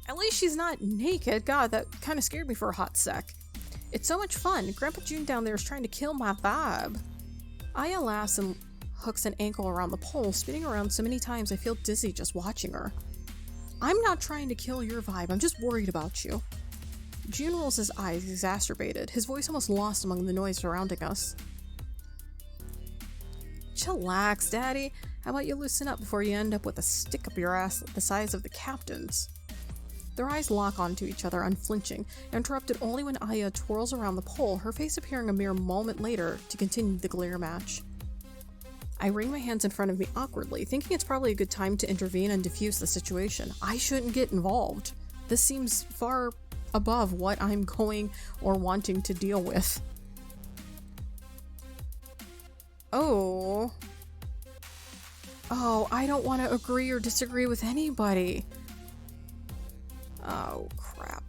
At least she's not naked. God, that kind of scared me for a hot sec. It's so much fun. Grandpa June down there is trying to kill my vibe. Aya laughs and hooks an ankle around the pole, spinning around so many times I feel dizzy just watching her. I'm not trying to kill your vibe, I'm just worried about you. June rolls his eyes, exacerbated, his voice almost lost among the noise surrounding us. Chillax, Daddy. How about you loosen up before you end up with a stick up your ass the size of the captain's? Their eyes lock onto each other, unflinching, interrupted only when Aya twirls around the pole, her face appearing a mere moment later to continue the glare match. I wring my hands in front of me awkwardly, thinking it's probably a good time to intervene and defuse the situation. I shouldn't get involved. This seems far above what I'm going or wanting to deal with. Oh, I don't want to agree or disagree with anybody. Oh, crap.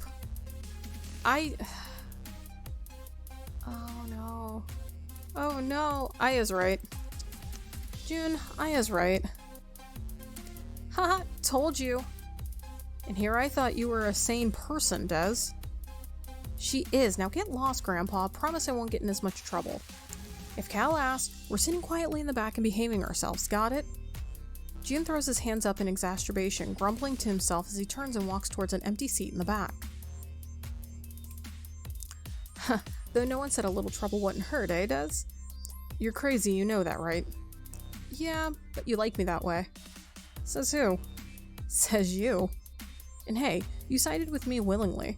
Oh, no. Oh, no. Aya's right. June, Aya's right. Haha, told you. And here I thought you were a sane person, Des. She is. Now get lost, Grandpa. Promise I won't get in as much trouble. If Cal asks, we're sitting quietly in the back and behaving ourselves, got it? June throws his hands up in exacerbation, grumbling to himself as he turns and walks towards an empty seat in the back. Huh, though no one said a little trouble wouldn't hurt, eh, Des? You're crazy, you know that, right? Yeah, but you like me that way. Says who? Says you. And hey, you sided with me willingly.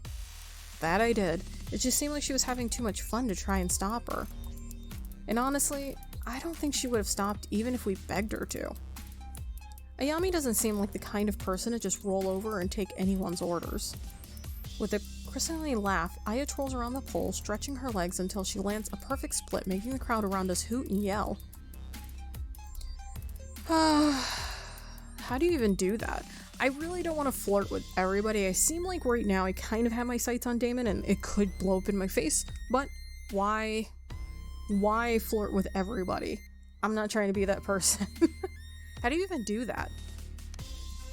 That I did. It just seemed like she was having too much fun to try and stop her. And honestly, I don't think she would have stopped even if we begged her to. Ayami doesn't seem like the kind of person to just roll over and take anyone's orders. With a christeningly laugh, Aya twirls around the pole, stretching her legs until she lands a perfect split, making the crowd around us hoot and yell. How do you even do that? I really don't want to flirt with everybody. I seem like right now I kind of have my sights on Damon and it could blow up in my face, but why flirt with everybody? I'm not trying to be that person. How do you even do that?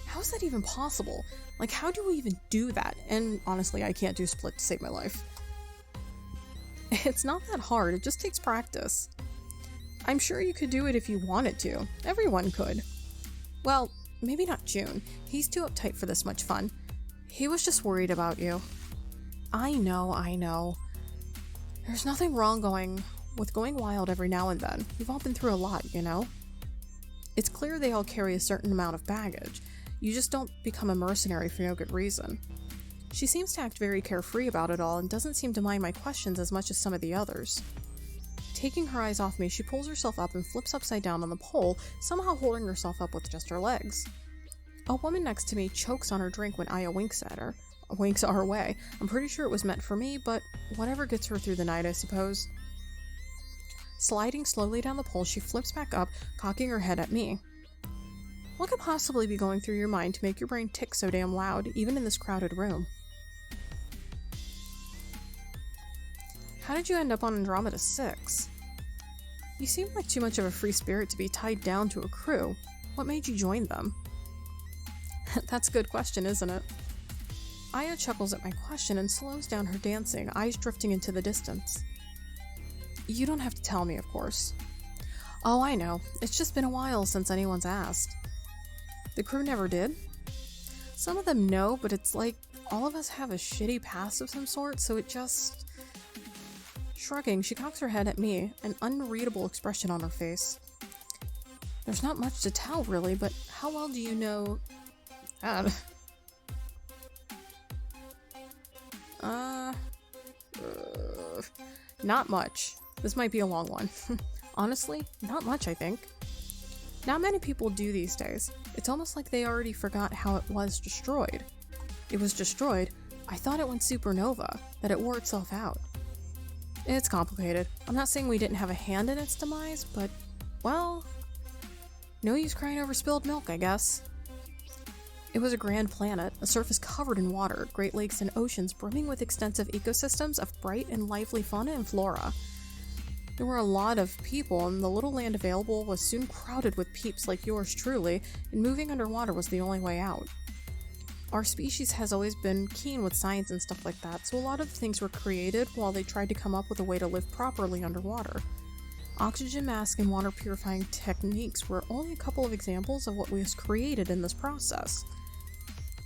How is that even possible? Like, how do we even do that? And honestly, I can't do split to save my life. It's not that hard, it just takes practice. I'm sure you could do it if you wanted to. Everyone could. Well, maybe not June. He's too uptight for this much fun. He was just worried about you. I know. There's nothing wrong with going wild every now and then. We've all been through a lot, you know? It's clear they all carry a certain amount of baggage. You just don't become a mercenary for no good reason. She seems to act very carefree about it all and doesn't seem to mind my questions as much as some of the others. Taking her eyes off me, she pulls herself up and flips upside down on the pole, somehow holding herself up with just her legs. A woman next to me chokes on her drink when Aya winks our way. I'm pretty sure it was meant for me, but whatever gets her through the night, I suppose. Sliding slowly down the pole, she flips back up, cocking her head at me. What could possibly be going through your mind to make your brain tick so damn loud, even in this crowded room? How did you end up on Andromeda 6? You seem like too much of a free spirit to be tied down to a crew. What made you join them? That's a good question, isn't it? Aya chuckles at my question and slows down her dancing, eyes drifting into the distance. You don't have to tell me, of course. Oh, I know. It's just been a while since anyone's asked. The crew never did? Some of them know, but it's like all of us have a shitty past of some sort, so it just... Shrugging, she cocks her head at me, an unreadable expression on her face. There's not much to tell, really, but how well do you know... Not much. This might be a long one. Honestly, not much, I think. Not many people do these days. It's almost like they already forgot how it was destroyed. It was destroyed. I thought it went supernova, that it wore itself out. It's complicated. I'm not saying we didn't have a hand in its demise, but, well, no use crying over spilled milk, I guess. It was a grand planet, a surface covered in water, great lakes and oceans brimming with extensive ecosystems of bright and lively fauna and flora. There were a lot of people, and the little land available was soon crowded with peeps like yours truly, and moving underwater was the only way out. Our species has always been keen with science and stuff like that, so a lot of things were created while they tried to come up with a way to live properly underwater. Oxygen masks and water purifying techniques were only a couple of examples of what was created in this process.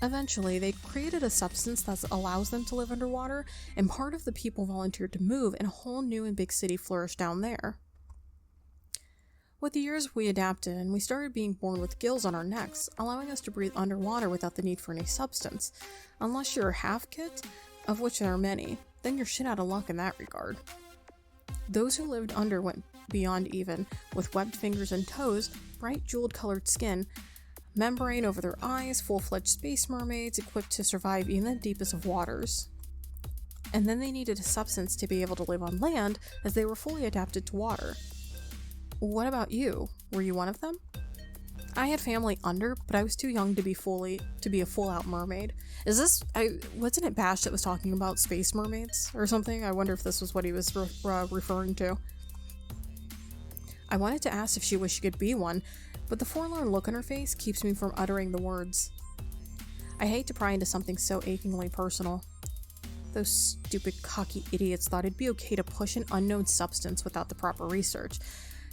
Eventually, they created a substance that allows them to live underwater, and part of the people volunteered to move, and a whole new and big city flourished down there. With the years, we adapted, and we started being born with gills on our necks, allowing us to breathe underwater without the need for any substance. Unless you're a half-kit, of which there are many, then you're shit out of luck in that regard. Those who lived under went beyond even, with webbed fingers and toes, bright jeweled-colored skin, membrane over their eyes, full-fledged space mermaids equipped to survive even the deepest of waters. And then they needed a substance to be able to live on land, as they were fully adapted to water. What about you? Were you one of them? I had family under, but I was too young to be a full-out mermaid. Wasn't it Bash that was talking about space mermaids or something? I wonder if this was what he was referring to. I wanted to ask if she wished she could be one, but the forlorn look on her face keeps me from uttering the words. I hate to pry into something so achingly personal. Those stupid, cocky idiots thought it'd be okay to push an unknown substance without the proper research,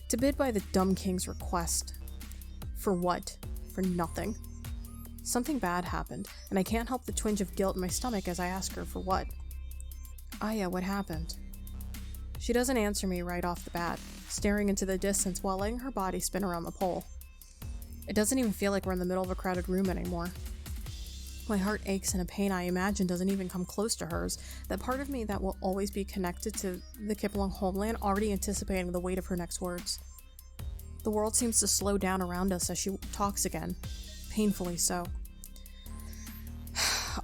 to bid by the dumb king's request. For what? For nothing. Something bad happened, and I can't help the twinge of guilt in my stomach as I ask her for what. Aya, what happened? She doesn't answer me right off the bat, staring into the distance while letting her body spin around the pole. It doesn't even feel like we're in the middle of a crowded room anymore. My heart aches, and a pain I imagine doesn't even come close to hers, that part of me that will always be connected to the Kipling homeland, already anticipating the weight of her next words. The world seems to slow down around us as she talks again, painfully so.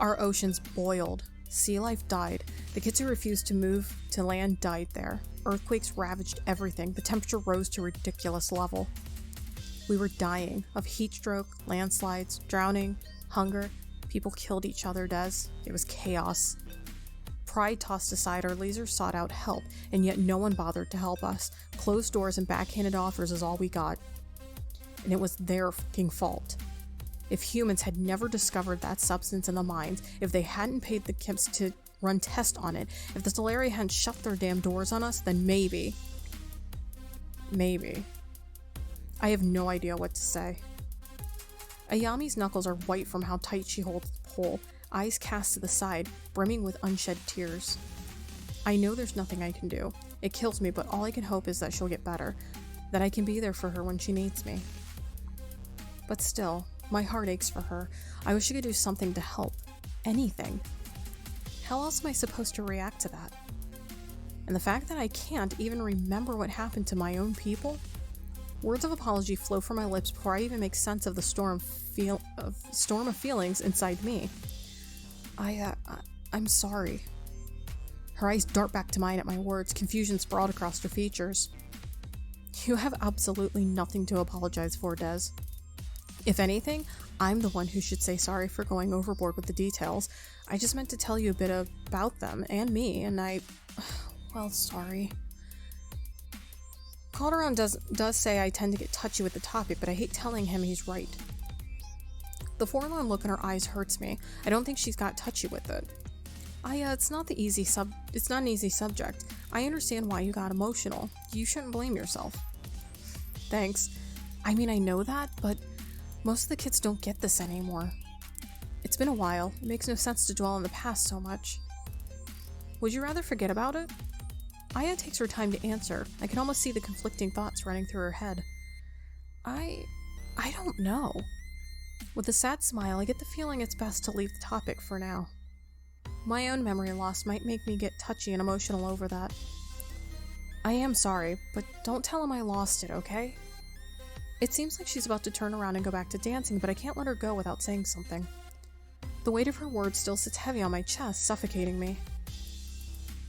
Our oceans boiled. Sea life died. The kids who refused to move to land died there. Earthquakes ravaged everything. The temperature rose to a ridiculous level. We were dying of heat stroke, landslides, drowning, hunger. People killed each other, Des. It was chaos. Pride tossed aside, our lasers sought out help, and yet no one bothered to help us. Closed doors and backhanded offers is all we got. And it was their fucking fault. If humans had never discovered that substance in the mines, if they hadn't paid the Kips to run tests on it, if the Solari hadn't shut their damn doors on us, then maybe. Maybe. I have no idea what to say. Ayami's knuckles are white from how tight she holds the pole, eyes cast to the side, brimming with unshed tears. I know there's nothing I can do. It kills me, but all I can hope is that she'll get better, that I can be there for her when she needs me. But still, my heart aches for her. I wish I could do something to help. Anything. How else am I supposed to react to that? And the fact that I can't even remember what happened to my own people? Words of apology flow from my lips before I even make sense of the storm of feelings inside me. I'm sorry. Her eyes dart back to mine at my words, confusion sprawled across her features. You have absolutely nothing to apologize for, Des. If anything, I'm the one who should say sorry for going overboard with the details. I just meant to tell you a bit about them and me, and well, sorry. Calderon does say I tend to get touchy with the topic, but I hate telling him he's right. The forlorn look in her eyes hurts me. I don't think she's got touchy with it. It's not an easy subject. I understand why you got emotional. You shouldn't blame yourself. Thanks. I mean, I know that, but most of the kids don't get this anymore. It's been a while. It makes no sense to dwell on the past so much. Would you rather forget about it? Aya takes her time to answer. I can almost see the conflicting thoughts running through her head. I don't know. With a sad smile, I get the feeling it's best to leave the topic for now. My own memory loss might make me get touchy and emotional over that. I am sorry, but don't tell him I lost it, okay? It seems like she's about to turn around and go back to dancing, but I can't let her go without saying something. The weight of her words still sits heavy on my chest, suffocating me.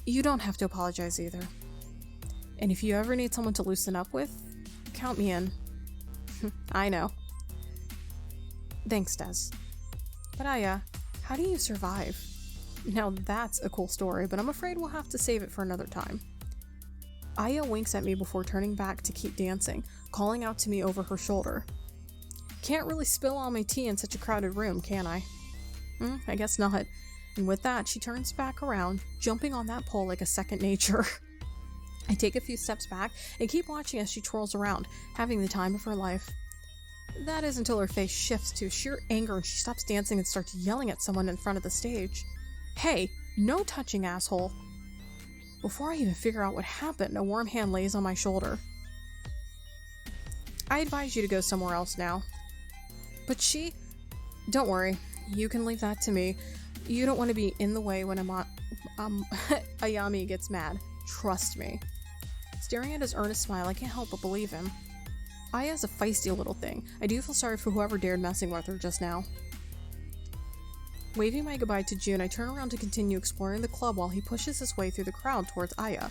You don't have to apologize either. And if you ever need someone to loosen up with, count me in. I know. Thanks, Des. But Aya, how do you survive? Now that's a cool story, but I'm afraid we'll have to save it for another time. Aya winks at me before turning back to keep dancing, calling out to me over her shoulder. Can't really spill all my tea in such a crowded room, can I? I guess not. And with that, she turns back around, jumping on that pole like a second nature. I take a few steps back and keep watching as she twirls around, having the time of her life. That is until her face shifts to sheer anger and she stops dancing and starts yelling at someone in front of the stage. Hey, no touching, asshole! Before I even figure out what happened, a warm hand lays on my shoulder. I advise you to go somewhere else now. But she... Don't worry, you can leave that to me. You don't want to be in the way when Ayami gets mad. Trust me. Staring at his earnest smile, I can't help but believe him. Aya's a feisty little thing. I do feel sorry for whoever dared messing with her just now. Waving my goodbye to June, I turn around to continue exploring the club while he pushes his way through the crowd towards Aya.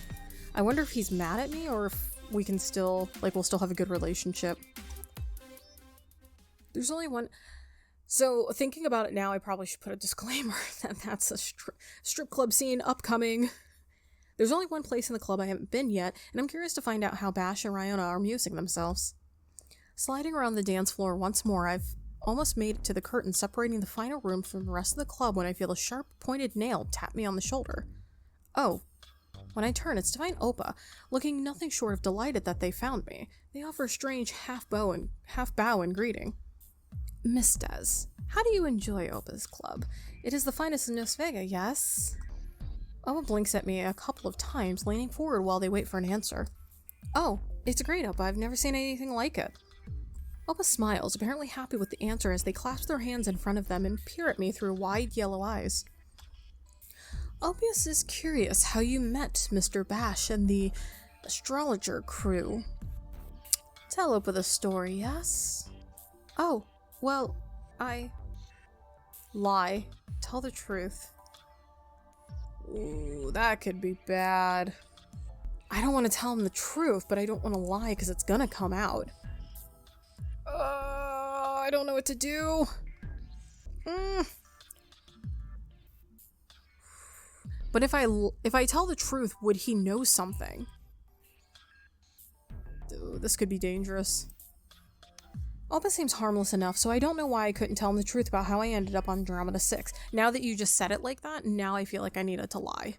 I wonder if he's mad at me or if we can still, we'll still have a good relationship. There's only one... So, thinking about it now, I probably should put a disclaimer that that's a strip club scene upcoming. There's only one place in the club I haven't been yet, and I'm curious to find out how Bash and Ryona are amusing themselves. Sliding around the dance floor once more, I've almost made it to the curtain separating the final room from the rest of the club when I feel a sharp, pointed nail tap me on the shoulder. Oh. When I turn, it's to find Oppa, looking nothing short of delighted that they found me. They offer a strange half-bow and greeting. Miss Des, how do you enjoy Oppa's club? It is the finest in Las Vegas, yes? Oppa blinks at me a couple of times, leaning forward while they wait for an answer. Oh, it's great, Oppa. I've never seen anything like it. Oppa smiles, apparently happy with the answer as they clasp their hands in front of them and peer at me through wide yellow eyes. Oppius is curious how you met Mr. Bash and the astrologer crew. Tell Oppa the story, yes? Oh, well, I... Lie. Tell the truth. Ooh, that could be bad. I don't want to tell him the truth, but I don't want to lie because it's gonna come out. I don't know what to do. But if I tell the truth, would he know something? Ooh, this could be dangerous. Oppa seems harmless enough, so I don't know why I couldn't tell him the truth about how I ended up on Andromeda 6. Now that you just said it like that, now I feel like I needed to lie.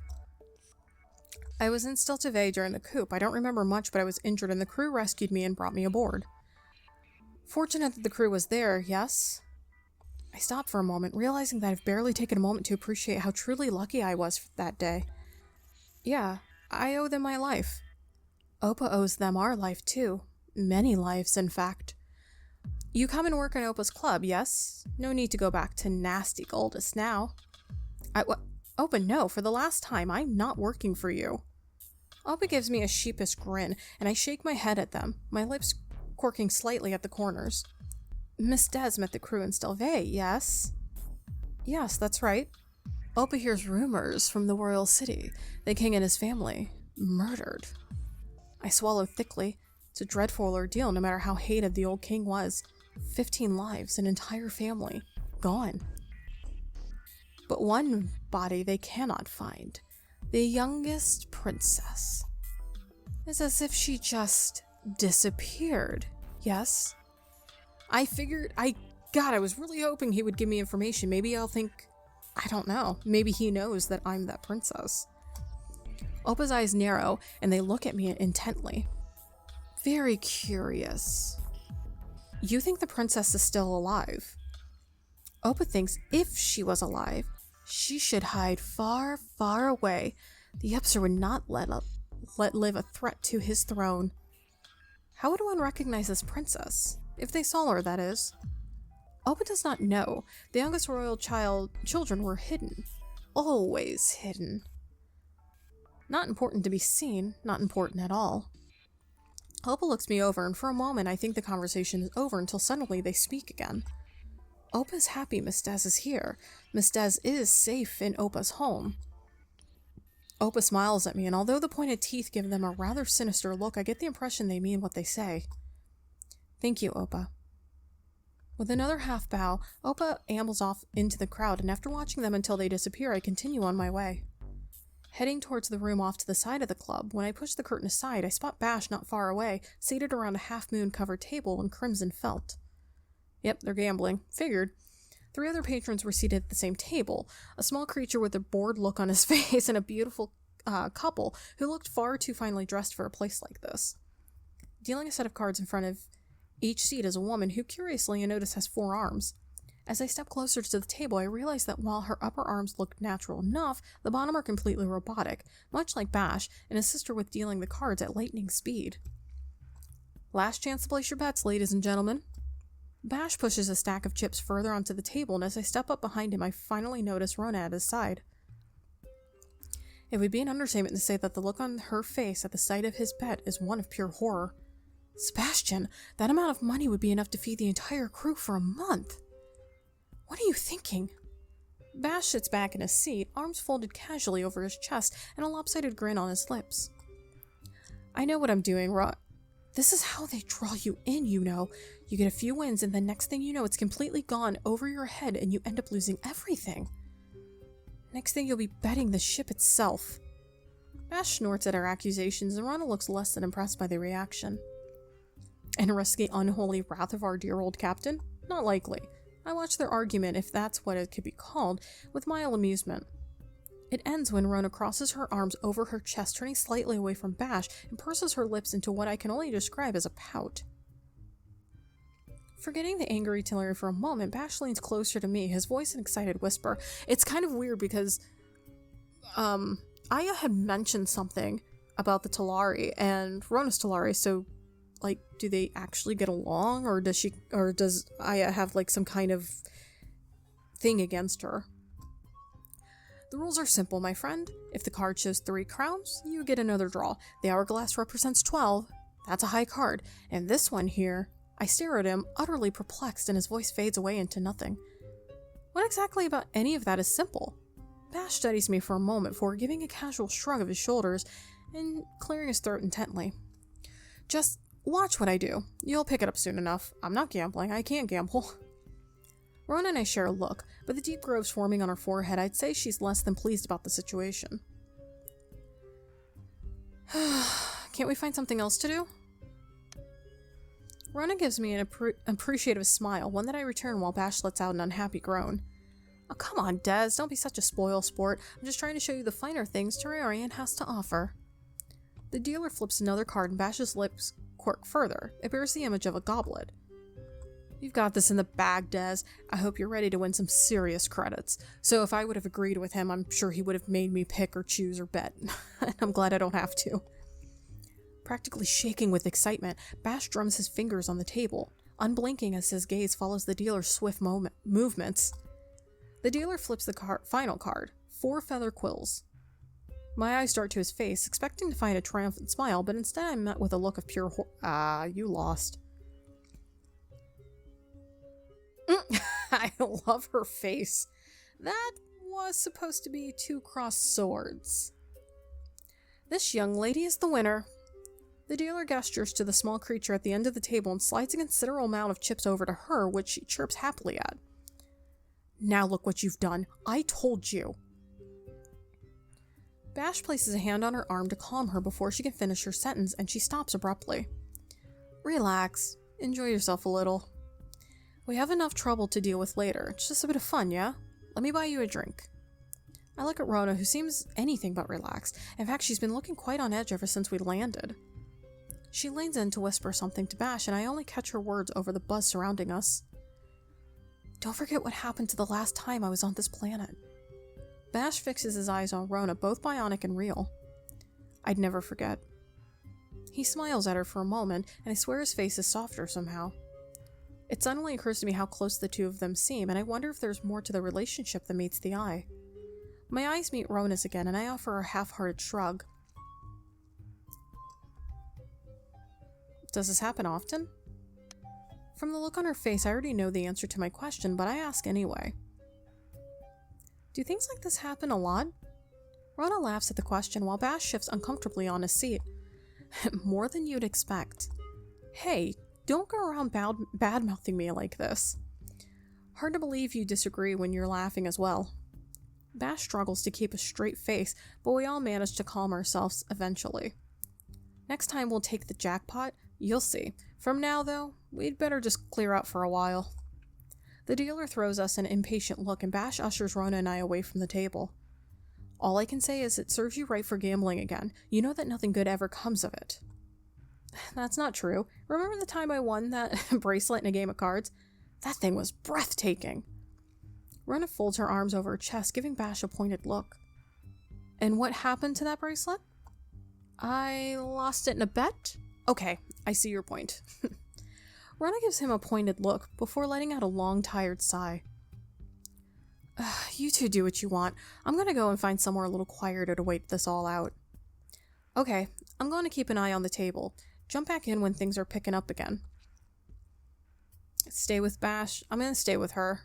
I was in Stilteve during the coup. I don't remember much, but I was injured and the crew rescued me and brought me aboard. Fortunate that the crew was there, yes? I stopped for a moment, realizing that I've barely taken a moment to appreciate how truly lucky I was that day. Yeah, I owe them my life. Oppa owes them our life too. Many lives, in fact. You come and work in Oppa's club, yes? No need to go back to nasty Goldust now. Oppa, no, for the last time, I'm not working for you. Oppa gives me a sheepish grin, and I shake my head at them, my lips quirking slightly at the corners. Miss Des met the crew in Stilteve, yes? Yes, that's right. Oppa hears rumors from the royal city. The king and his family murdered. I swallow thickly. It's a dreadful ordeal, no matter how hated the old king was. 15 lives, an entire family, gone. But one body they cannot find. The youngest princess. It's as if she just disappeared, yes? I was really hoping he would give me information. Maybe I'll think, I don't know, maybe he knows that I'm that princess. Oppa's eyes narrow, and they look at me intently. Very curious. You think the princess is still alive? Oppa thinks if she was alive, she should hide far, far away. The Upser would not let live a threat to his throne. How would one recognize this princess? If they saw her, that is. Oppa does not know. The youngest royal children were hidden. Always hidden. Not important to be seen, not important at all. Oppa looks me over, and for a moment I think the conversation is over until suddenly they speak again. Oppa's happy Miss Des is here. Miss Des is safe in Oppa's home. Oppa smiles at me, and although the pointed teeth give them a rather sinister look, I get the impression they mean what they say. Thank you, Oppa. With another half bow, Oppa ambles off into the crowd, and after watching them until they disappear, I continue on my way. Heading towards the room off to the side of the club, when I push the curtain aside, I spot Bash not far away, seated around a half-moon covered table in crimson felt. Yep, they're gambling. Figured. 3 other patrons were seated at the same table, a small creature with a bored look on his face and a beautiful couple who looked far too finely dressed for a place like this. Dealing a set of cards in front of each seat is a woman who, curiously, I notice has 4 arms. As I step closer to the table, I realize that while her upper arms look natural enough, the bottom are completely robotic, much like Bash and his sister with dealing the cards at lightning speed. Last chance to place your bets, ladies and gentlemen. Bash pushes a stack of chips further onto the table, and as I step up behind him, I finally notice Rona at his side. It would be an understatement to say that the look on her face at the sight of his bet is one of pure horror. Sebastian, that amount of money would be enough to feed the entire crew for a month. What are you thinking? Bash sits back in his seat, arms folded casually over his chest and a lopsided grin on his lips. I know what I'm doing, This is how they draw you in, you know. You get a few wins and the next thing you know it's completely gone over your head and you end up losing everything. Next thing you'll be betting the ship itself. Bash snorts at our accusations and Rana looks less than impressed by the reaction. And risk the unholy wrath of our dear old captain? Not likely. I watch their argument, if that's what it could be called, with mild amusement. It ends when Rona crosses her arms over her chest, turning slightly away from Bash, and purses her lips into what I can only describe as a pout. Forgetting the angry artillery for a moment, Bash leans closer to me, his voice an excited whisper. It's kind of weird because, Aya had mentioned something about the Talari and Rona's Talari, so like, do they actually get along, or does Aya have, like, some kind of thing against her? The rules are simple, my friend. If the card shows 3 crowns, you get another draw. The hourglass represents 12. That's a high card. And this one here, I stare at him, utterly perplexed, and his voice fades away into nothing. What exactly about any of that is simple? Bash studies me for a moment before giving a casual shrug of his shoulders and clearing his throat intently. Just watch what I do. You'll pick it up soon enough. I'm not gambling. I can't gamble. Rona and I share a look, but the deep grooves forming on her forehead, I'd say she's less than pleased about the situation. Can't we find something else to do? Rona gives me an appreciative smile, one that I return while Bash lets out an unhappy groan. Oh, come on, Des. Don't be such a spoil sport. I'm just trying to show you the finer things Teranium has to offer. The dealer flips another card and Bash's lips quirk further. It bears the image of a goblet. You've got this in the bag, Des. I hope you're ready to win some serious credits. So if I would have agreed with him, I'm sure he would have made me pick or choose or bet. I'm glad I don't have to. Practically shaking with excitement, Bash drums his fingers on the table, unblinking as his gaze follows the dealer's swift movements. The dealer flips the final card, 4 feather quills. My eyes dart to his face, expecting to find a triumphant smile, but instead I'm met with a look of pure you lost. I love her face. That was supposed to be 2 crossed swords. This young lady is the winner. The dealer gestures to the small creature at the end of the table and slides a considerable amount of chips over to her, which she chirps happily at. Now look what you've done. I told you. Bash places a hand on her arm to calm her before she can finish her sentence, and she stops abruptly. Relax. Enjoy yourself a little. We have enough trouble to deal with later. It's just a bit of fun, yeah? Let me buy you a drink. I look at Rona, who seems anything but relaxed. In fact, she's been looking quite on edge ever since we landed. She leans in to whisper something to Bash, and I only catch her words over the buzz surrounding us. Don't forget what happened to the last time I was on this planet. Bash fixes his eyes on Rona, both bionic and real. I'd never forget. He smiles at her for a moment, and I swear his face is softer somehow. It suddenly occurs to me how close the two of them seem, and I wonder if there's more to the relationship than meets the eye. My eyes meet Rona's again, and I offer a half-hearted shrug. Does this happen often? From the look on her face, I already know the answer to my question, but I ask anyway. Do things like this happen a lot? Rona laughs at the question while Bash shifts uncomfortably on his seat. More than you'd expect. Hey, don't go around bad-mouthing me like this. Hard to believe you disagree when you're laughing as well. Bash struggles to keep a straight face, but we all manage to calm ourselves eventually. Next time we'll take the jackpot, you'll see. From now, though, we'd better just clear out for a while. The dealer throws us an impatient look and Bash ushers Rona and I away from the table. All I can say is it serves you right for gambling again. You know that nothing good ever comes of it. That's not true. Remember the time I won that bracelet in a game of cards? That thing was breathtaking. Rona folds her arms over her chest, giving Bash a pointed look. And what happened to that bracelet? I lost it in a bet? Okay, I see your point. Rona gives him a pointed look before letting out a long, tired sigh. You two do what you want. I'm gonna go and find somewhere a little quieter to wait this all out. Okay, I'm going to keep an eye on the table. Jump back in when things are picking up again. Stay with Bash. I'm gonna stay with her.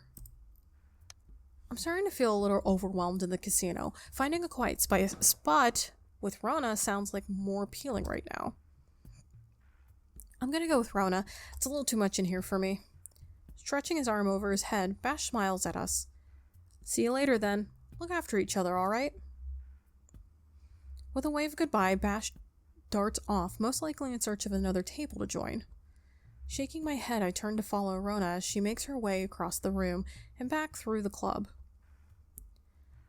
I'm starting to feel a little overwhelmed in the casino. Finding a quiet spot with Rona sounds like more appealing right now. I'm gonna go with Rona. It's a little too much in here for me. Stretching his arm over his head, Bash smiles at us. See you later then. Look after each other, alright? With a wave of goodbye, Bash darts off, most likely in search of another table to join. Shaking my head, I turn to follow Rona as she makes her way across the room and back through the club.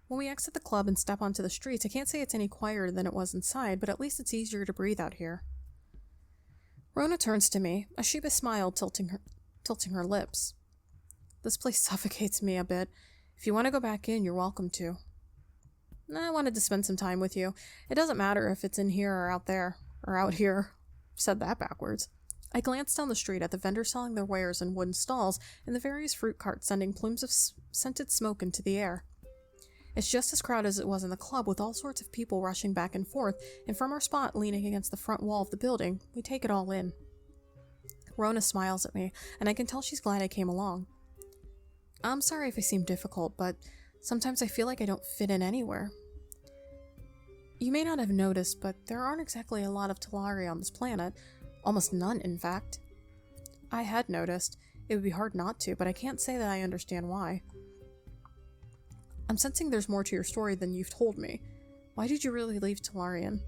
When we exit the club and step onto the streets, I can't say it's any quieter than it was inside, but at least it's easier to breathe out here. Rona turns to me, a sheepish smile tilting her lips. This place suffocates me a bit. If you want to go back in, you're welcome to. I wanted to spend some time with you. It doesn't matter if it's in here or out there. Or out here. Said that backwards. I glanced down the street at the vendors selling their wares in wooden stalls and the various fruit carts sending plumes of scented smoke into the air. It's just as crowded as it was in the club, with all sorts of people rushing back and forth, and from our spot leaning against the front wall of the building, we take it all in. Rona smiles at me, and I can tell she's glad I came along. I'm sorry if I seem difficult, but sometimes I feel like I don't fit in anywhere. You may not have noticed, but there aren't exactly a lot of Talari on this planet. Almost none, in fact. I had noticed. It would be hard not to, but I can't say that I understand why. I'm sensing there's more to your story than you've told me. Why did you really leave Talarian?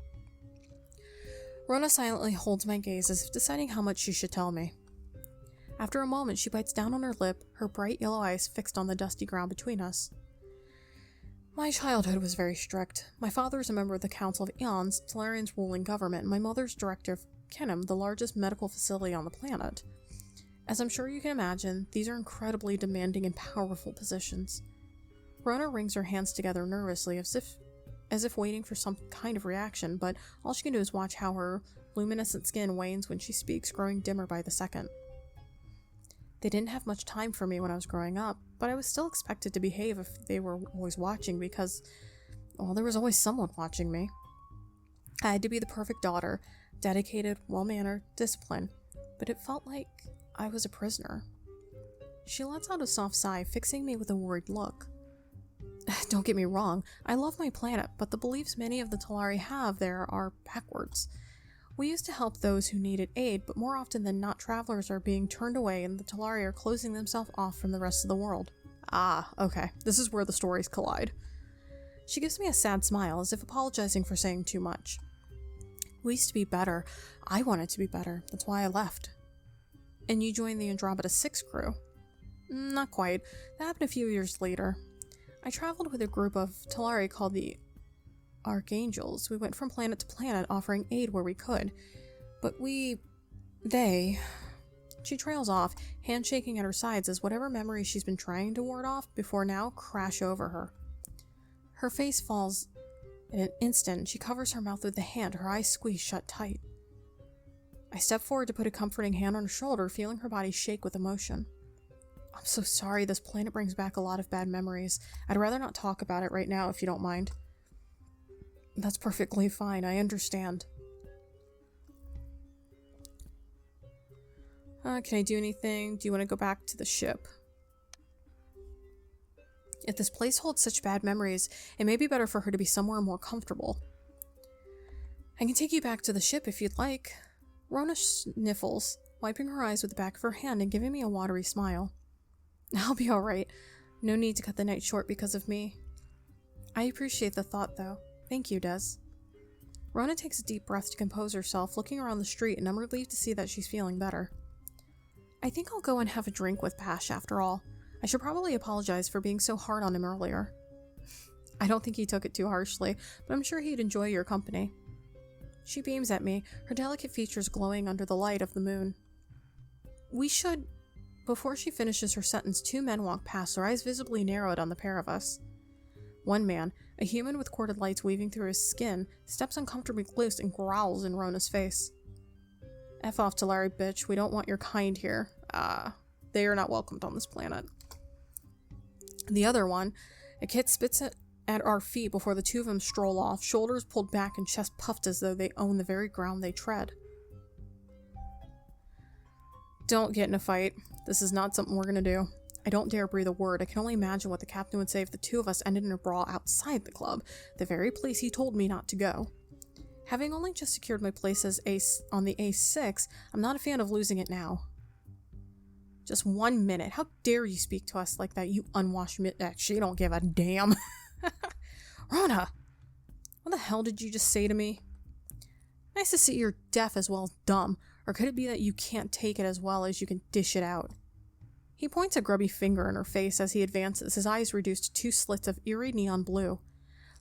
Rona silently holds my gaze as if deciding how much she should tell me. After a moment, she bites down on her lip, her bright yellow eyes fixed on the dusty ground between us. My childhood was very strict. My father is a member of the Council of Eons, Talarian's ruling government, and my mother's director of Kenem, the largest medical facility on the planet. As I'm sure you can imagine, these are incredibly demanding and powerful positions. Rona wrings her hands together nervously, as if waiting for some kind of reaction, but all she can do is watch how her luminescent skin wanes when she speaks, growing dimmer by the second. They didn't have much time for me when I was growing up, but I was still expected to behave if they were always watching because, well, there was always someone watching me. I had to be the perfect daughter, dedicated, well-mannered, disciplined, but it felt like I was a prisoner. She lets out a soft sigh, fixing me with a worried look. Don't get me wrong, I love my planet, but the beliefs many of the Talari have there are backwards. We used to help those who needed aid, but more often than not, travelers are being turned away and the Talari are closing themselves off from the rest of the world. Ah, okay, this is where the stories collide. She gives me a sad smile, as if apologizing for saying too much. We used to be better. I wanted to be better. That's why I left. And you joined the Andromeda Six crew? Not quite. That happened a few years later. I traveled with a group of Talari called the Archangels. We went from planet to planet offering aid where we could. But She trails off, handshaking at her sides as whatever memories she's been trying to ward off before now crash over her. Her face falls. In an instant, she covers her mouth with a hand, her eyes squeezed shut tight. I step forward to put a comforting hand on her shoulder, feeling her body shake with emotion. I'm so sorry, this planet brings back a lot of bad memories. I'd rather not talk about it right now if you don't mind. That's perfectly fine, I understand. Can I do anything? Do you want to go back to the ship? If this place holds such bad memories, it may be better for her to be somewhere more comfortable. I can take you back to the ship if you'd like. Rona sniffles, wiping her eyes with the back of her hand and giving me a watery smile. I'll be alright. No need to cut the night short because of me. I appreciate the thought, though. Thank you, Des. Rona takes a deep breath to compose herself, looking around the street, and I'm relieved to see that she's feeling better. I think I'll go and have a drink with Bash after all. I should probably apologize for being so hard on him earlier. I don't think he took it too harshly, but I'm sure he'd enjoy your company. She beams at me, her delicate features glowing under the light of the moon. We should... Before she finishes her sentence, two men walk past, their eyes visibly narrowed on the pair of us. One man, a human with corded lights weaving through his skin, steps uncomfortably close and growls in Rona's face. F off, Talari, bitch. We don't want your kind here. They are not welcomed on this planet. The other one, a kid spits at our feet before the two of them stroll off, shoulders pulled back and chest puffed as though they own the very ground they tread. Don't get in a fight. This is not something we're gonna do. I don't dare breathe a word. I can only imagine what the captain would say if the two of us ended in a brawl outside the club, the very place he told me not to go. Having only just secured my place as ace on the A6, I'm not a fan of losing it now. Just 1 minute. How dare you speak to us like that, you unwashed She don't give a damn. Rona! What the hell did you just say to me? Nice to see you're deaf as well as dumb. Or could it be that you can't take it as well as you can dish it out? He points a grubby finger in her face as he advances, his eyes reduced to two slits of eerie neon blue.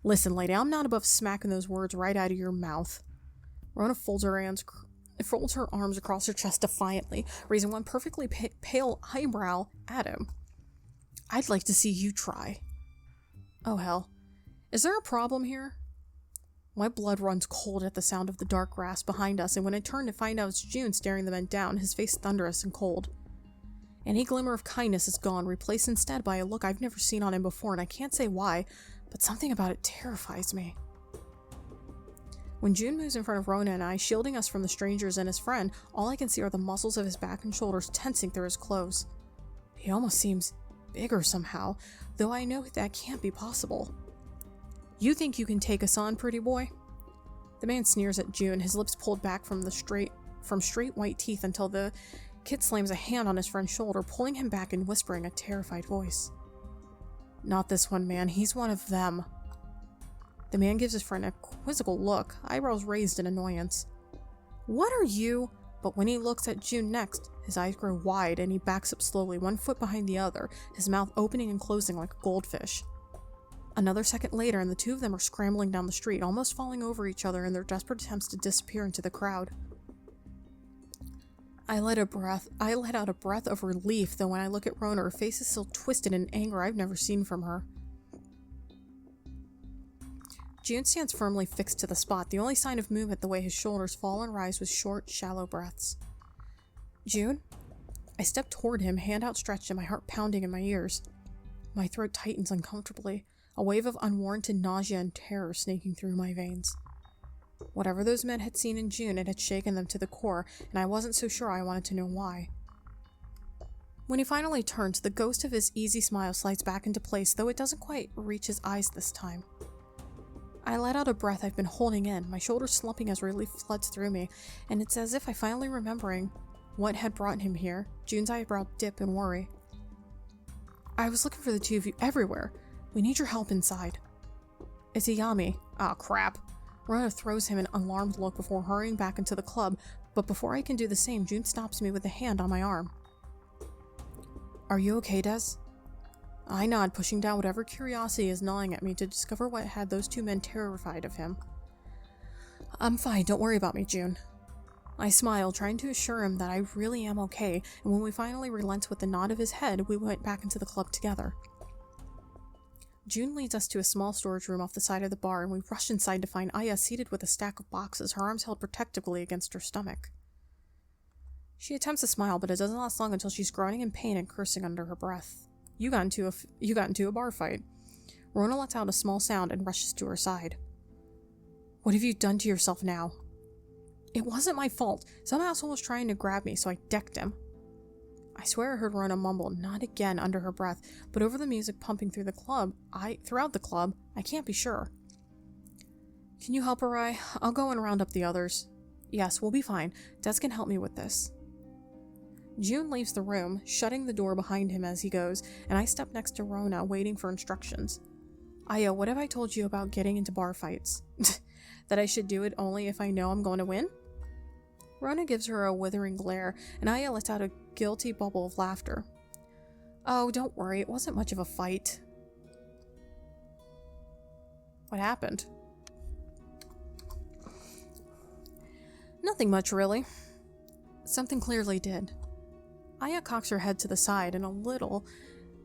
Listen, lady, I'm not above smacking those words right out of your mouth. Rona folds her arms across her chest defiantly, raising one perfectly pale eyebrow at him. I'd like to see you try. Oh hell. Is there a problem here? My blood runs cold at the sound of the dark grass behind us, and when I turn to find out it's June staring the men down, his face thunderous and cold. Any glimmer of kindness is gone, replaced instead by a look I've never seen on him before, and I can't say why, but something about it terrifies me. When June moves in front of Rona and I, shielding us from the strangers and his friend, all I can see are the muscles of his back and shoulders tensing through his clothes. He almost seems bigger somehow, though I know that can't be possible. You think you can take us on, pretty boy? The man sneers at June, his lips pulled back from straight white teeth until the kid slams a hand on his friend's shoulder, pulling him back and whispering a terrified voice. Not this one, man. He's one of them. The man gives his friend a quizzical look, eyebrows raised in annoyance. What are you? But when he looks at June next, his eyes grow wide and he backs up slowly, one foot behind the other, his mouth opening and closing like a goldfish. Another second later, and the two of them are scrambling down the street, almost falling over each other in their desperate attempts to disappear into the crowd. I let out a breath of relief, though when I look at Rona, her face is still twisted in anger I've never seen from her. June stands firmly fixed to the spot, the only sign of movement the way his shoulders fall and rise with short, shallow breaths. June? I step toward him, hand outstretched and my heart pounding in my ears. My throat tightens uncomfortably, a wave of unwarranted nausea and terror snaking through my veins. Whatever those men had seen in June, it had shaken them to the core, and I wasn't so sure I wanted to know why. When he finally turns, the ghost of his easy smile slides back into place, though it doesn't quite reach his eyes this time. I let out a breath I've been holding in, my shoulders slumping as relief floods through me, and it's as if I finally remembering what had brought him here. June's eyebrow dip in worry. I was looking for the two of you everywhere. We need your help inside. It's Iyami. Ah, crap. Rona throws him an alarmed look before hurrying back into the club, but before I can do the same, June stops me with a hand on my arm. Are you okay, Des? I nod, pushing down whatever curiosity is gnawing at me to discover what had those two men terrified of him. I'm fine, don't worry about me, June. I smile, trying to assure him that I really am okay, and when we finally relent with a nod of his head, we went back into the club together. June leads us to a small storage room off the side of the bar, and we rush inside to find Aya seated with a stack of boxes, her arms held protectively against her stomach. She attempts to smile, but it doesn't last long until she's groaning in pain and cursing under her breath. You got into a bar fight. Rona lets out a small sound and rushes to her side. What have you done to yourself now? It wasn't my fault. Some asshole was trying to grab me, so I decked him. I swear I heard Rona mumble, not again, under her breath, but over the music pumping throughout the club, I can't be sure. Can you help her, Rai? I'll go and round up the others. Yes, we'll be fine. Des can help me with this. June leaves the room, shutting the door behind him as he goes, and I step next to Rona, waiting for instructions. Aya, what have I told you about getting into bar fights? That I should do it only if I know I'm going to win? Rona gives her a withering glare, and Aya lets out a guilty bubble of laughter. Oh, don't worry, it wasn't much of a fight. What happened? Nothing much, really. Something clearly did. Aya cocks her head to the side and a little,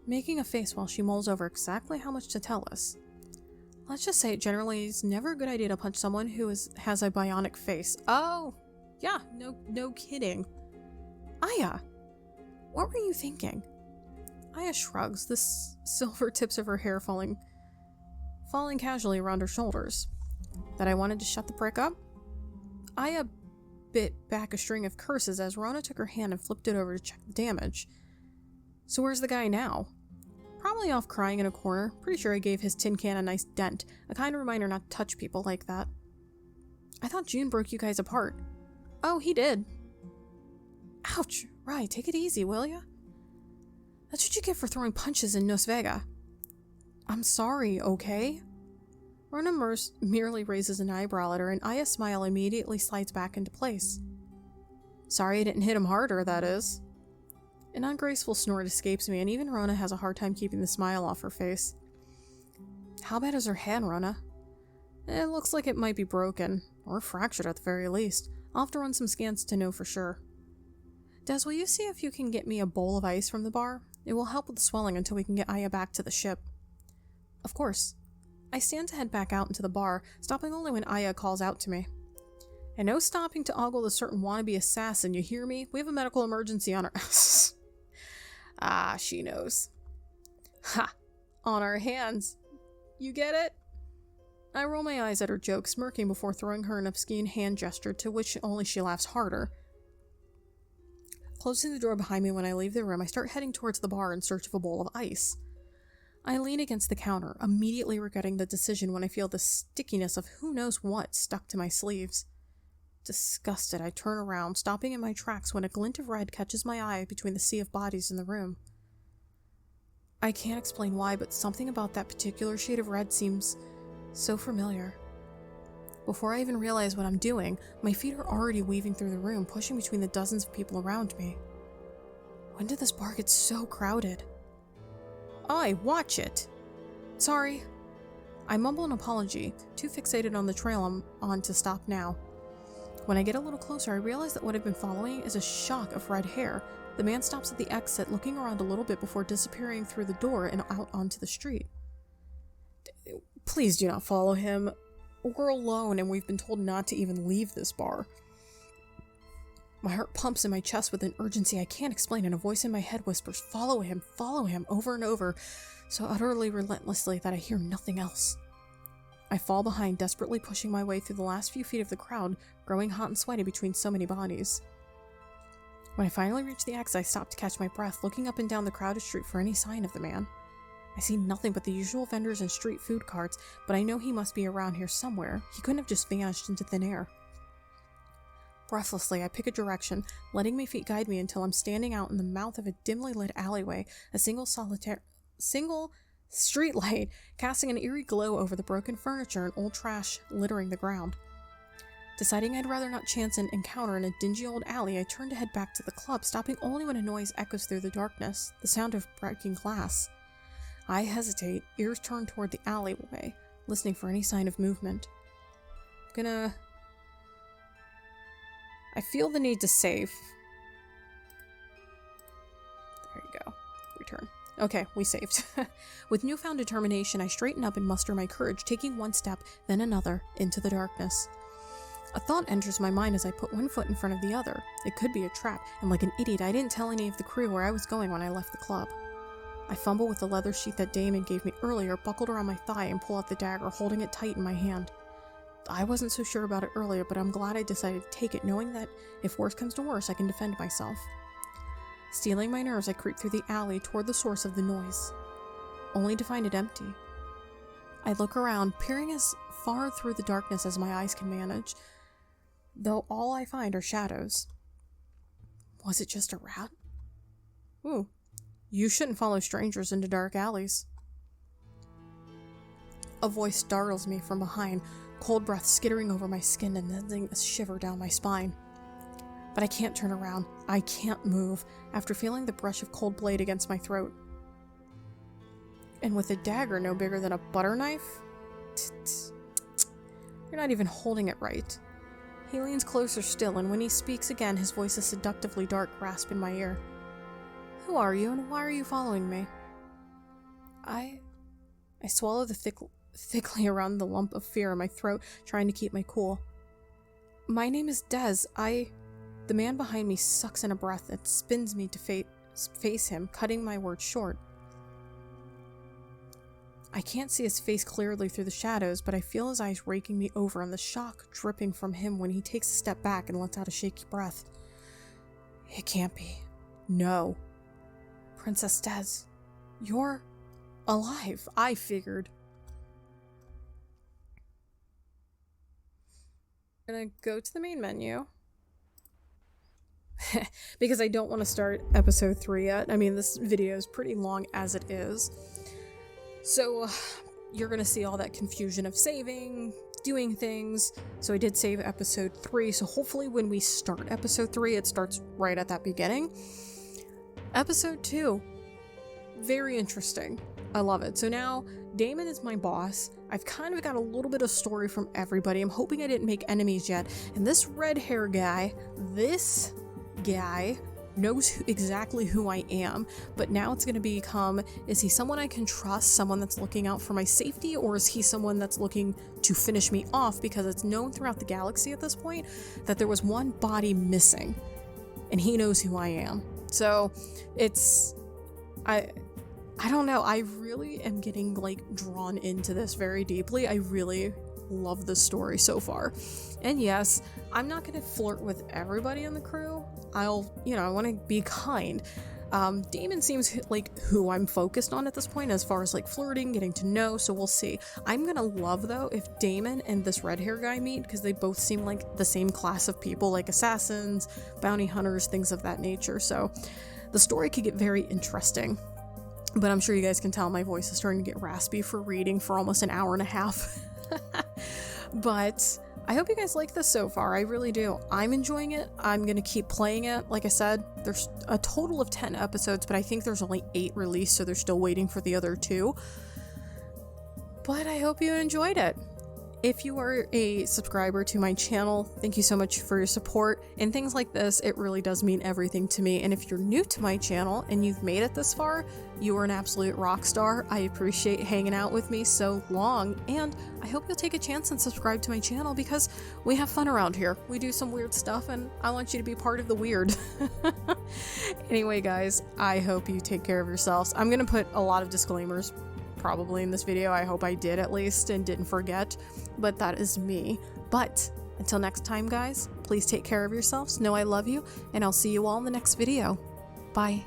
making a face while she mulls over exactly how much to tell us. Let's just say it generally is never a good idea to punch someone who has a bionic face. Oh, yeah, no kidding. Aya, what were you thinking? Aya shrugs, the silver tips of her hair falling casually around her shoulders. That I wanted to shut the prick up? Aya bit back a string of curses as Rona took her hand and flipped it over to check the damage. So where's the guy now? Probably off crying in a corner. Pretty sure I gave his tin can a nice dent. A kind reminder not to touch people like that. I thought June broke you guys apart. Oh, he did. Ouch. Right, take it easy, will ya? That's what you get for throwing punches in Nos Vega. I'm sorry, okay? Rona merely raises an eyebrow at her, and Aya's smile immediately slides back into place. Sorry I didn't hit him harder, that is. An ungraceful snort escapes me, and even Rona has a hard time keeping the smile off her face. How bad is her hand, Rona? It looks like it might be broken, or fractured at the very least. I'll have to run some scans to know for sure. Des, will you see if you can get me a bowl of ice from the bar? It will help with the swelling until we can get Aya back to the ship. Of course. I stand to head back out into the bar, stopping only when Aya calls out to me. And no stopping to ogle the certain wannabe assassin, you hear me? We have a medical emergency on our... Ah, she knows. Ha! On our hands. You get it? I roll my eyes at her joke, smirking before throwing her an obscene hand gesture to which only she laughs harder. Closing the door behind me when I leave the room, I start heading towards the bar in search of a bowl of ice. I lean against the counter, immediately regretting the decision when I feel the stickiness of who knows what stuck to my sleeves. Disgusted, I turn around, stopping in my tracks when a glint of red catches my eye between the sea of bodies in the room. I can't explain why, but something about that particular shade of red seems so familiar. Before I even realize what I'm doing, my feet are already weaving through the room, pushing between the dozens of people around me. When did this bar get so crowded? Oi, watch it! Sorry. I mumble an apology, too fixated on the trail I'm on to stop now. When I get a little closer, I realize that what I've been following is a shock of red hair. The man stops at the exit, looking around a little bit before disappearing through the door and out onto the street. Please do not follow him. We're alone and we've been told not to even leave this bar. My heart pumps in my chest with an urgency I can't explain, and a voice in my head whispers, follow him, over and over, so utterly relentlessly that I hear nothing else. I fall behind, desperately pushing my way through the last few feet of the crowd, growing hot and sweaty between so many bodies. When I finally reach the exit, I stop to catch my breath, looking up and down the crowded street for any sign of the man. I see nothing but the usual vendors and street food carts, but I know he must be around here somewhere. He couldn't have just vanished into thin air. Breathlessly, I pick a direction, letting my feet guide me until I'm standing out in the mouth of a dimly lit alleyway, a single street light casting an eerie glow over the broken furniture and old trash littering the ground. Deciding I'd rather not chance an encounter in a dingy old alley, I turn to head back to the club, stopping only when a noise echoes through the darkness, the sound of breaking glass. I hesitate, ears turned toward the alleyway, listening for any sign of movement. I feel the need to save. There you go. Return. Okay, we saved. With newfound determination, I straighten up and muster my courage, taking one step, then another, into the darkness. A thought enters my mind as I put one foot in front of the other. It could be a trap, and like an idiot, I didn't tell any of the crew where I was going when I left the club. I fumble with the leather sheath that Damon gave me earlier, buckled around my thigh, and pull out the dagger, holding it tight in my hand. I wasn't so sure about it earlier, but I'm glad I decided to take it, knowing that if worse comes to worse, I can defend myself. Steeling my nerves, I creep through the alley toward the source of the noise, only to find it empty. I look around, peering as far through the darkness as my eyes can manage, though all I find are shadows. Was it just a rat? Ooh. You shouldn't follow strangers into dark alleys. A voice startles me from behind, cold breath skittering over my skin and sending a shiver down my spine. But I can't turn around. I can't move, after feeling the brush of cold blade against my throat. and with a dagger no bigger than a butter knife? You're not even holding it right. He leans closer still, and when he speaks again, his voice is seductively dark grasp in my ear. Who are you, and why are you following me? I swallow thickly around the lump of fear in my throat, trying to keep my cool. My name is Des. The man behind me sucks in a breath and spins me to face him, cutting my words short. I can't see his face clearly through the shadows, but I feel his eyes raking me over and the shock dripping from him when he takes a step back and lets out a shaky breath. It can't be. No. Princess Des, you're alive, I figured. I'm gonna go to the main menu. Because I don't want to start episode 3 yet. I mean, this video is pretty long as it is. So, you're gonna see all that confusion of saving, doing things. So I did save episode 3, so hopefully when we start episode 3, it starts right at that beginning. Episode 2. Very interesting. I love it. So now, Damon is my boss. I've kind of got a little bit of story from everybody. I'm hoping I didn't make enemies yet. And this red hair guy, this guy, knows exactly who I am, but now it's going to become, is he someone I can trust, someone that's looking out for my safety, or is he someone that's looking to finish me off, because it's known throughout the galaxy at this point that there was one body missing, and he knows who I am. So it's, I don't know, I really am getting like drawn into this very deeply. I really love the story so far. And yes, I'm not going to flirt with everybody in the crew. I want to be kind. Damon seems like who I'm focused on at this point as far as like flirting, getting to know, so we'll see. I'm gonna love though if Damon and this red hair guy meet, because they both seem like the same class of people, like assassins, bounty hunters, things of that nature. So the story could get very interesting. But I'm sure you guys can tell my voice is starting to get raspy for reading for almost an hour and a half. But I hope you guys like this so far. I really do. I'm enjoying it. I'm going to keep playing it. Like I said, there's a total of 10 episodes, but I think there's only 8 released, so they're still waiting for the other 2. But I hope you enjoyed it. If you are a subscriber to my channel, thank you so much for your support. And things like this, it really does mean everything to me. And if you're new to my channel and you've made it this far, you are an absolute rock star. I appreciate hanging out with me so long. And I hope you'll take a chance and subscribe to my channel, because we have fun around here. We do some weird stuff and I want you to be part of the weird. Anyway, guys, I hope you take care of yourselves. I'm going to put a lot of disclaimers probably in this video. I hope I did at least and didn't forget, but that is me. But until next time, guys, please take care of yourselves. Know I love you, and I'll see you all in the next video. Bye.